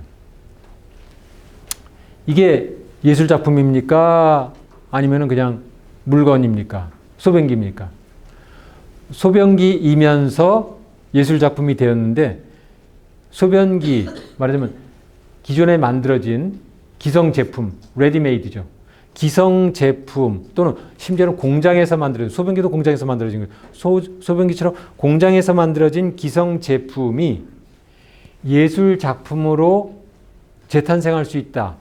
이게 예술 작품입니까? 아니면 그냥 물건입니까? 소변기입니까? 소변기이면서 예술 작품이 되었는데, 소변기 말하자면 기존에 만들어진 기성 제품, 레디메이드죠. 기성 제품 또는 심지어는 공장에서 만들어진, 소변기도 공장에서 만들어진 거예요. 소변기처럼 공장에서 만들어진 기성 제품이 예술 작품으로 재탄생할 수 있다.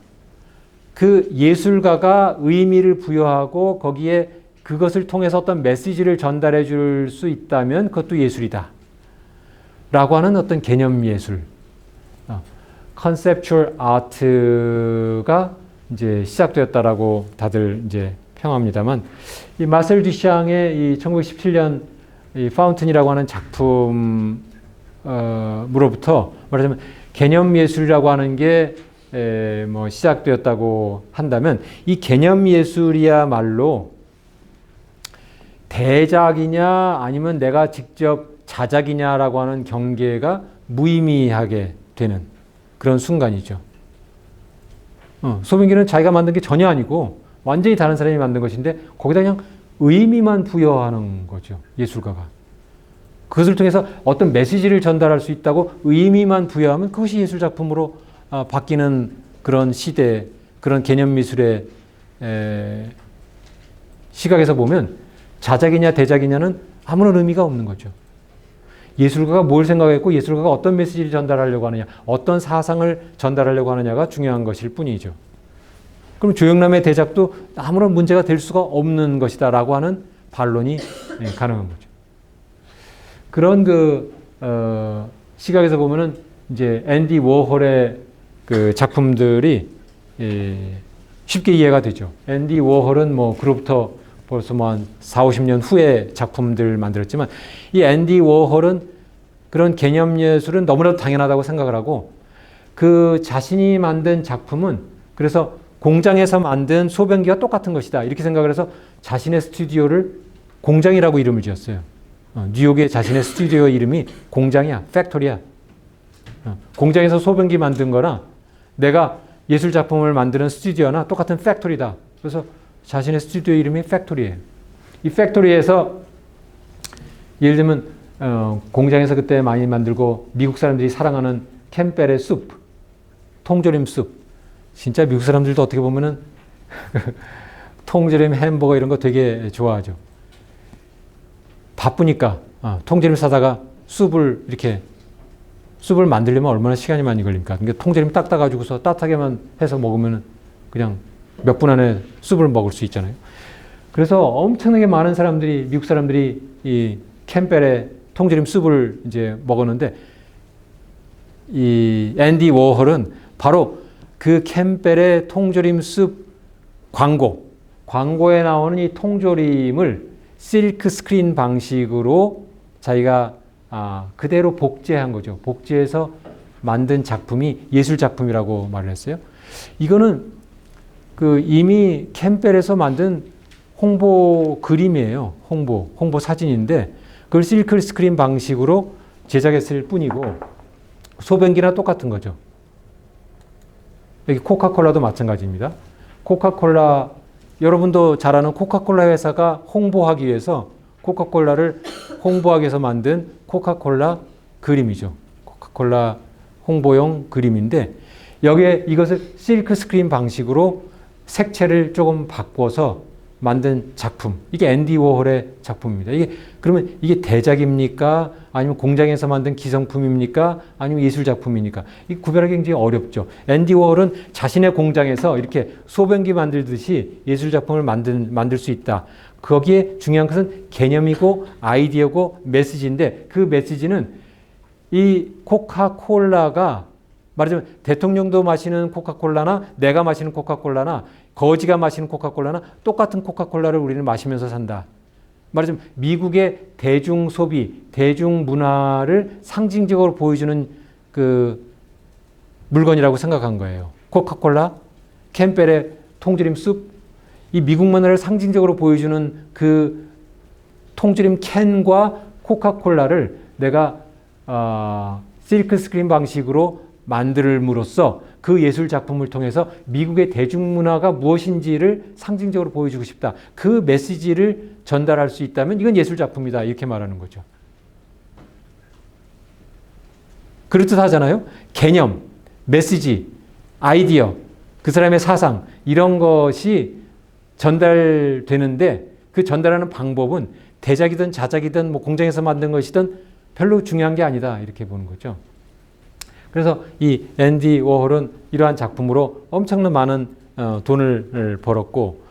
그 예술가가 의미를 부여하고 거기에 그것을 통해서 어떤 메시지를 전달해 줄 수 있다면 그것도 예술이다. 라고 하는 어떤 개념 예술. 컨셉추얼 아트가 이제 시작되었다라고 다들 이제 평합니다만 이 마셀 듀샹의 이 1917년 이 파운튼이라고 하는 작품으로부터 말하자면 개념 예술이라고 하는 게 뭐 시작되었다고 한다면 이 개념 예술이야말로 대작이냐 아니면 내가 직접 자작이냐라고 하는 경계가 무의미하게 되는 그런 순간이죠. 소변기는 자기가 만든 게 전혀 아니고 완전히 다른 사람이 만든 것인데 거기다 그냥 의미만 부여하는 거죠. 예술가가. 그것을 통해서 어떤 메시지를 전달할 수 있다고 의미만 부여하면 그것이 예술작품으로 바뀌는 그런 시대, 그런 개념 미술의 시각에서 보면 자작이냐 대작이냐는 아무런 의미가 없는 거죠. 예술가가 뭘 생각했고 예술가가 어떤 메시지를 전달하려고 하느냐, 어떤 사상을 전달하려고 하느냐가 중요한 것일 뿐이죠. 그럼 조영남의 대작도 아무런 문제가 될 수가 없는 것이다라고 하는 반론이 가능한 거죠. 그런 시각에서 보면은 이제 앤디 워홀의 그 작품들이 쉽게 이해가 되죠. 앤디 워홀은 뭐 그로부터 벌써 뭐 한 40, 50년 후에 작품들 만들었지만 이 앤디 워홀은 그런 개념 예술은 너무나도 당연하다고 생각을 하고 그 자신이 만든 작품은 그래서 공장에서 만든 소변기와 똑같은 것이다 이렇게 생각을 해서 자신의 스튜디오를 공장이라고 이름을 지었어요. 뉴욕의 자신의 스튜디오 이름이 공장이야, 팩토리야. 공장에서 소변기 만든 거나 내가 예술 작품을 만드는 스튜디오나 똑같은 팩토리다. 그래서 자신의 스튜디오 이름이 팩토리예요. 이 팩토리에서 예를 들면 공장에서 그때 많이 만들고 미국 사람들이 사랑하는 캠벨의 수프, 통조림 수프. 진짜 미국 사람들도 어떻게 보면은 통조림 햄버거 이런 거 되게 좋아하죠. 바쁘니까 통조림 사다가 숲을 만들려면 얼마나 시간이 많이 걸립니까? 그러니까 통조림 딱 따가지고서 따뜻하게만 해서 먹으면 그냥 몇 분 안에 숲을 먹을 수 있잖아요. 그래서 엄청나게 많은 사람들이, 미국 사람들이 이 캠벨의 통조림 숲을 이제 먹었는데 이 앤디 워홀은 바로 그 캠벨의 통조림 숲 광고에 나오는 이 통조림을 실크 스크린 방식으로 자기가 그대로 복제한 거죠. 복제해서 만든 작품이 예술 작품이라고 말을 했어요. 이거는 이미 캠벨에서 만든 홍보 그림이에요. 홍보 사진인데 그걸 실크 스크린 방식으로 제작했을 뿐이고 소변기나 똑같은 거죠. 여기 코카콜라도 마찬가지입니다. 코카콜라 여러분도 잘 아는 코카콜라 회사가 홍보하기 위해서 코카콜라를 홍보하기 위해서 만든 코카콜라 그림이죠. 코카콜라 홍보용 그림인데 여기에 이것을 실크 스크린 방식으로 색채를 조금 바꿔서 만든 작품. 이게 앤디 워홀의 작품입니다. 그러면 이게 대작입니까? 아니면 공장에서 만든 기성품입니까? 아니면 예술 작품입니까? 이 구별하기 굉장히 어렵죠. 앤디 워홀은 자신의 공장에서 이렇게 소변기 만들듯이 예술 작품을 만들 수 있다. 거기에 중요한 것은 개념이고 아이디어고 메시지인데 그 메시지는 이 코카콜라가 말하자면 대통령도 마시는 코카콜라나 내가 마시는 코카콜라나 거지가 마시는 코카콜라나 똑같은 코카콜라를 우리는 마시면서 산다. 말하자면 미국의 대중 소비, 대중 문화를 상징적으로 보여주는 그 물건이라고 생각한 거예요. 코카콜라, 캠벨의 통조림 숲, 이 미국 문화를 상징적으로 보여주는 그 통조림 캔과 코카콜라를 내가 실크 스크린 방식으로 만들므로써 그 예술 작품을 통해서 미국의 대중문화가 무엇인지를 상징적으로 보여주고 싶다. 그 메시지를 전달할 수 있다면 이건 예술 작품이다. 이렇게 말하는 거죠. 그렇듯하잖아요. 개념, 메시지, 아이디어, 그 사람의 사상 이런 것이 전달되는데 그 전달하는 방법은 대작이든 자작이든 뭐 공장에서 만든 것이든 별로 중요한 게 아니다. 이렇게 보는 거죠. 그래서 이 앤디 워홀은 이러한 작품으로 엄청난 많은 돈을 벌었고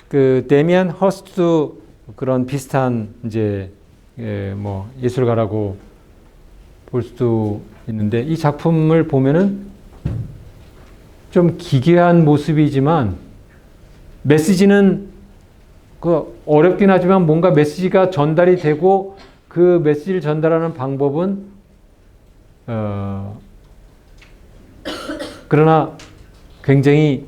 그 데미안 허스트도 그런 비슷한 이제 뭐 예술가라고 볼 수도 있는데 이 작품을 보면은 좀 기괴한 모습이지만 메시지는 그 어렵긴 하지만 뭔가 메시지가 전달이 되고 그 메시지를 전달하는 방법은 그러나 굉장히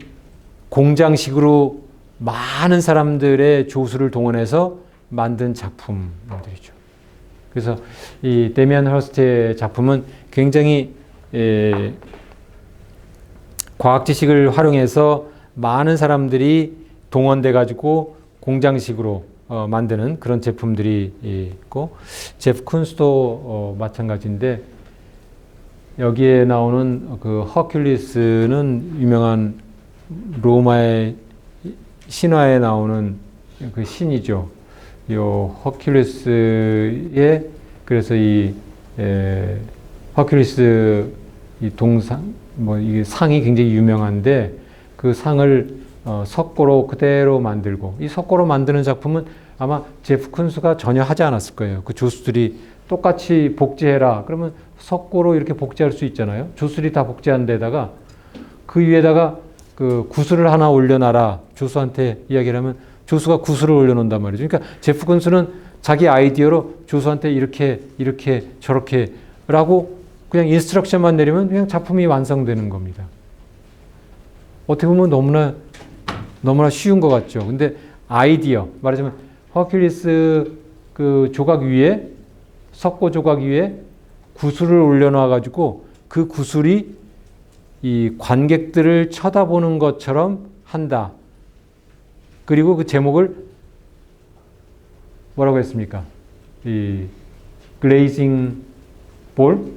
공장식으로 많은 사람들의 조수를 동원해서 만든 작품들이죠. 그래서 이 데미안 허스트의 작품은 굉장히 과학 지식을 활용해서 많은 사람들이 동원돼 가지고 공장식으로 만드는 그런 제품들이 있고, 제프 쿤스도 마찬가지인데, 여기에 나오는 그 허큘리스는 유명한 로마의 신화에 나오는 그 신이죠. 요 허큘리스의, 그래서 이 허큘리스 이 동상, 뭐 이게 상이 굉장히 유명한데, 그 상을 석고로 그대로 만들고, 이 석고로 만드는 작품은 아마 제프 쿤스가 전혀 하지 않았을 거예요. 그 조수들이 똑같이 복제해라 그러면 석고로 이렇게 복제할 수 있잖아요. 조수들이 다 복제한 데다가 그 위에다가 그 구슬을 하나 올려놔라 조수한테 이야기를 하면 조수가 구슬을 올려놓는단 말이죠. 그러니까 제프 쿤스는 자기 아이디어로 조수한테 이렇게 저렇게 라고 그냥 인스트럭션만 내리면 그냥 작품이 완성되는 겁니다. 어떻게 보면 너무나 쉬운 것 같죠. 근데 아이디어, 말하자면 허큘리스 그 조각 위에, 석고 조각 위에 구슬을 올려놔 가지고 그 구슬이 이 관객들을 쳐다보는 것처럼 한다. 그리고 그 제목을 뭐라고 했습니까? 이 글레이징 볼?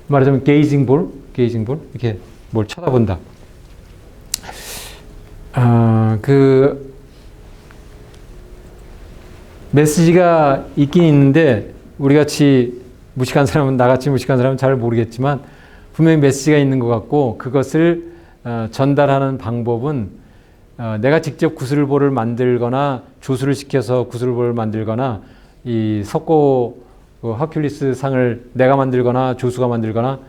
말하자면 게이징 볼? 이렇게 뭘 쳐다본다. 그 메시지가 있긴 있는데 우리 같이 무식한 사람은, 나같이 무식한 사람은 잘 모르겠지만 분명히 메시지가 있는 것 같고, 그것을 전달하는 방법은 내가 직접 구슬볼을 만들거나 조수를 시켜서 구슬볼을 만들거나 이 석고 그 허큘리스 상을 내가 만들거나 조수가 만들거나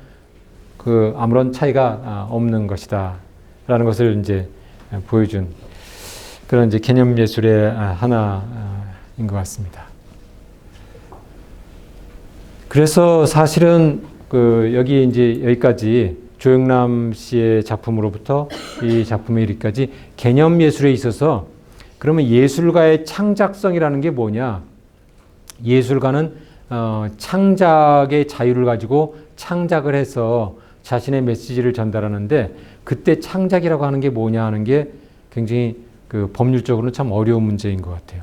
그 아무런 차이가 없는 것이다 라는 것을 이제 보여준 그런 이제 개념 예술의 하나인 것 같습니다. 그래서 사실은 그 여기 이제 여기까지 조영남 씨의 작품으로부터 이 작품에 이르기까지 개념 예술에 있어서, 그러면 예술가의 창작성이라는 게 뭐냐? 예술가는 창작의 자유를 가지고 창작을 해서 자신의 메시지를 전달하는데, 그때 창작이라고 하는 게 뭐냐 하는 게 굉장히 그 법률적으로는 참 어려운 문제인 것 같아요.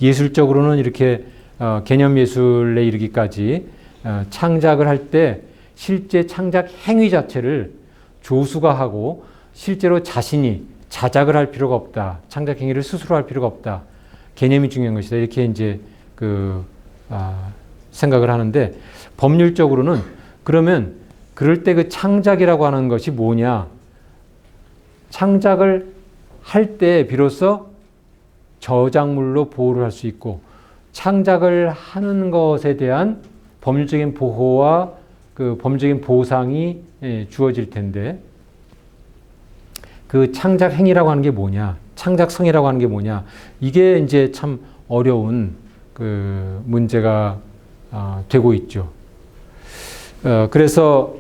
예술적으로는 이렇게 개념 예술에 이르기까지 창작을 할 때 실제 창작 행위 자체를 조수가 하고 실제로 자신이 자작을 할 필요가 없다. 창작 행위를 스스로 할 필요가 없다. 개념이 중요한 것이다. 이렇게 이제 생각을 하는데, 법률적으로는 그러면 그럴 때 그 창작이라고 하는 것이 뭐냐? 창작을 할 때 비로소 저작물로 보호를 할 수 있고, 창작을 하는 것에 대한 법률적인 보호와 그 법률적인 보상이 주어질 텐데, 그 창작 행위라고 하는 게 뭐냐? 창작성이라고 하는 게 뭐냐? 이게 이제 참 어려운 그 문제가 되고 있죠. 그래서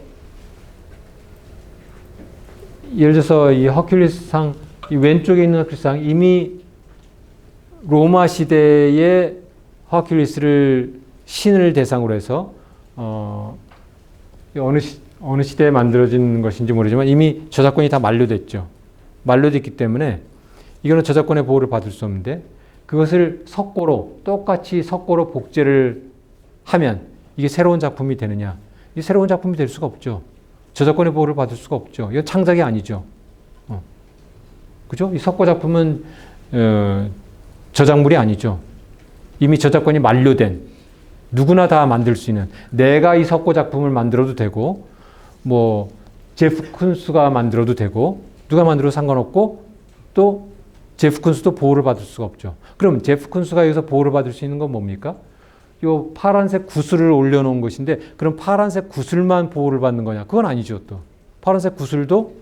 예를 들어서 이 허큘리스상, 이 왼쪽에 있는 허큘리스상, 이미 로마 시대의 허큘리스를 신을 대상으로 해서 어느 시대에 만들어진 것인지 모르지만 이미 저작권이 다 만료됐죠. 만료됐기 때문에 이거는 저작권의 보호를 받을 수 없는데, 그것을 석고로 똑같이 석고로 복제를 하면 이게 새로운 작품이 되느냐? 이 새로운 작품이 될 수가 없죠. 저작권의 보호를 받을 수가 없죠. 이건 창작이 아니죠. 그죠? 이 석고 작품은 저작물이 아니죠. 이미 저작권이 만료된, 누구나 다 만들 수 있는, 내가 이 석고 작품을 만들어도 되고, 뭐 제프 쿤스가 만들어도 되고, 누가 만들어도 상관없고, 또 제프 쿤스도 보호를 받을 수가 없죠. 그럼 제프 쿤스가 여기서 보호를 받을 수 있는 건 뭡니까? 요 파란색 구슬을 올려놓은 것인데, 그럼 파란색 구슬만 보호를 받는 거냐? 그건 아니죠. 또 파란색 구슬도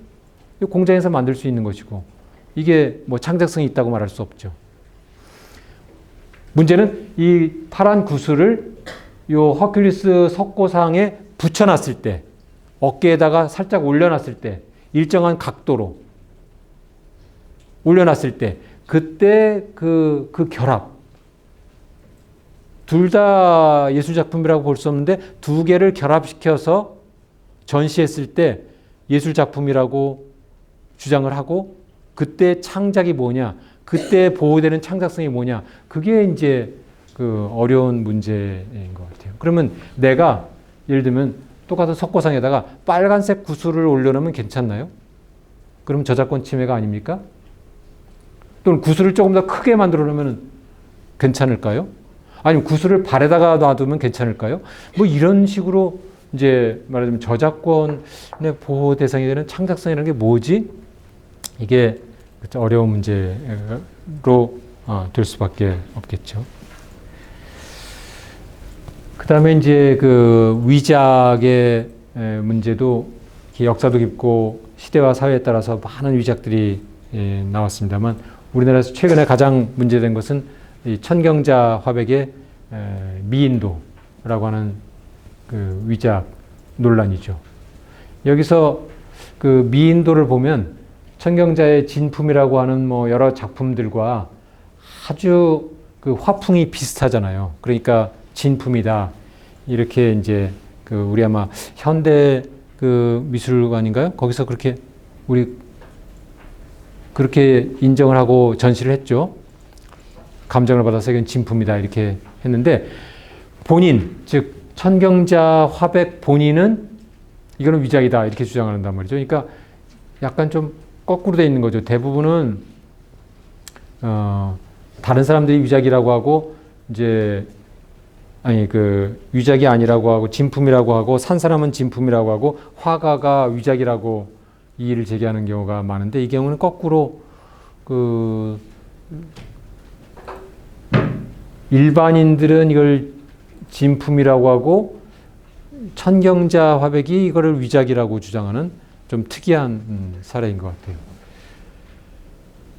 공장에서 만들 수 있는 것이고, 이게 뭐 창작성이 있다고 말할 수 없죠. 문제는 이 파란 구슬을 요 허큘리스 석고상에 붙여놨을 때, 어깨에다가 살짝 올려놨을 때, 일정한 각도로 올려놨을 때, 그때 그 결합, 둘 다 예술작품이라고 볼 수 없는데 두 개를 결합시켜서 전시했을 때 예술작품이라고 주장을 하고, 그때 창작이 뭐냐, 그때 보호되는 창작성이 뭐냐, 그게 이제 그 어려운 문제인 것 같아요. 그러면 내가 예를 들면 똑같은 석고상에다가 빨간색 구슬을 올려놓으면 괜찮나요? 그럼 저작권 침해가 아닙니까? 또는 구슬을 조금 더 크게 만들어 놓으면 괜찮을까요? 아니면 구슬을 발에다가 놔두면 괜찮을까요? 뭐 이런 식으로 이제 말하자면 저작권의 보호 대상이 되는 창작성이라는 게 뭐지? 이게 어려운 문제로 될 수밖에 없겠죠. 그 다음에 이제 그 위작의 문제도 역사도 깊고 시대와 사회에 따라서 많은 위작들이 나왔습니다만, 우리나라에서 최근에 가장 문제된 것은 이 천경자 화백의 미인도라고 하는 그 위작 논란이죠. 여기서 그 미인도를 보면 천경자의 진품이라고 하는 뭐 여러 작품들과 아주 그 화풍이 비슷하잖아요. 그러니까 진품이다, 이렇게 이제 그 우리 아마 현대 그 미술관인가요? 거기서 그렇게 그렇게 인정을 하고 전시를 했죠. 감정을 받아서 이건 진품이다 이렇게 했는데, 본인 즉 천경자 화백 본인은 이거는 위작이다 이렇게 주장을 한단 말이죠. 그러니까 약간 좀 거꾸로 돼 있는 거죠. 대부분은 다른 사람들이 위작이라고 하고, 이제 그 위작이 아니라고 하고 진품이라고 하고, 산 사람은 진품이라고 하고, 화가가 위작이라고 이의를 제기하는 경우가 많은데, 이 경우는 거꾸로 그 일반인들은 이걸 진품이라고 하고 천경자 화백이 이거를 위작이라고 주장하는 좀 특이한 사례인 것 같아요.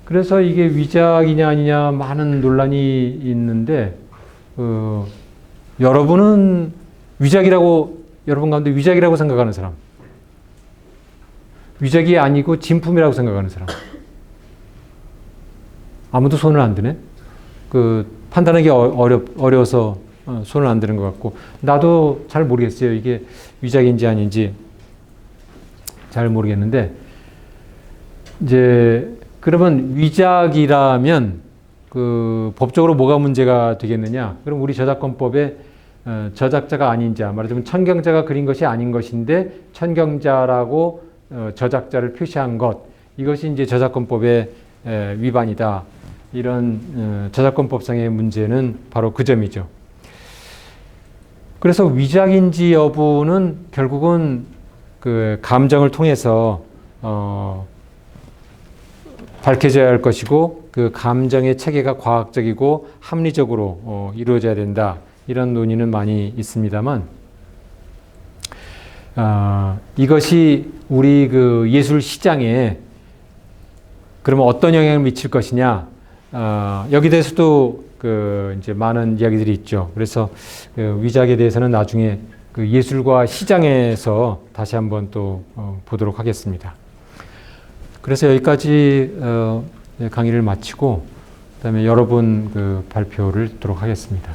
그래서 이게 위작이냐 아니냐 많은 논란이 있는데, 여러분은 여러분 가운데 위작이라고 생각하는 사람, 위작이 아니고 진품이라고 생각하는 사람, 아무도 손을 안 드네. 판단하기 어려워서 손을 안 드는 것 같고, 나도 잘 모르겠어요. 이게 위작인지 아닌지 잘 모르겠는데, 이제 그러면 위작이라면 그 법적으로 뭐가 문제가 되겠느냐? 그럼 우리 저작권법에 저작자가 아닌 자, 말하자면 천경자가 그린 것이 아닌 것인데 천경자라고 저작자를 표시한 것, 이것이 이제 저작권법의 위반이다. 이런 저작권법상의 문제는 바로 그 점이죠. 그래서 위작인지 여부는 결국은 그 감정을 통해서 밝혀져야 할 것이고, 그 감정의 체계가 과학적이고 합리적으로 이루어져야 된다, 이런 논의는 많이 있습니다만, 이것이 우리 그 예술 시장에 그러면 어떤 영향을 미칠 것이냐, 여기 대해서도 이제 많은 이야기들이 있죠. 그래서 그 위작에 대해서는 나중에 그 예술과 시장에서 다시 한번 또 보도록 하겠습니다. 그래서 여기까지 강의를 마치고, 그다음에 여러분 그 발표를 듣도록 하겠습니다.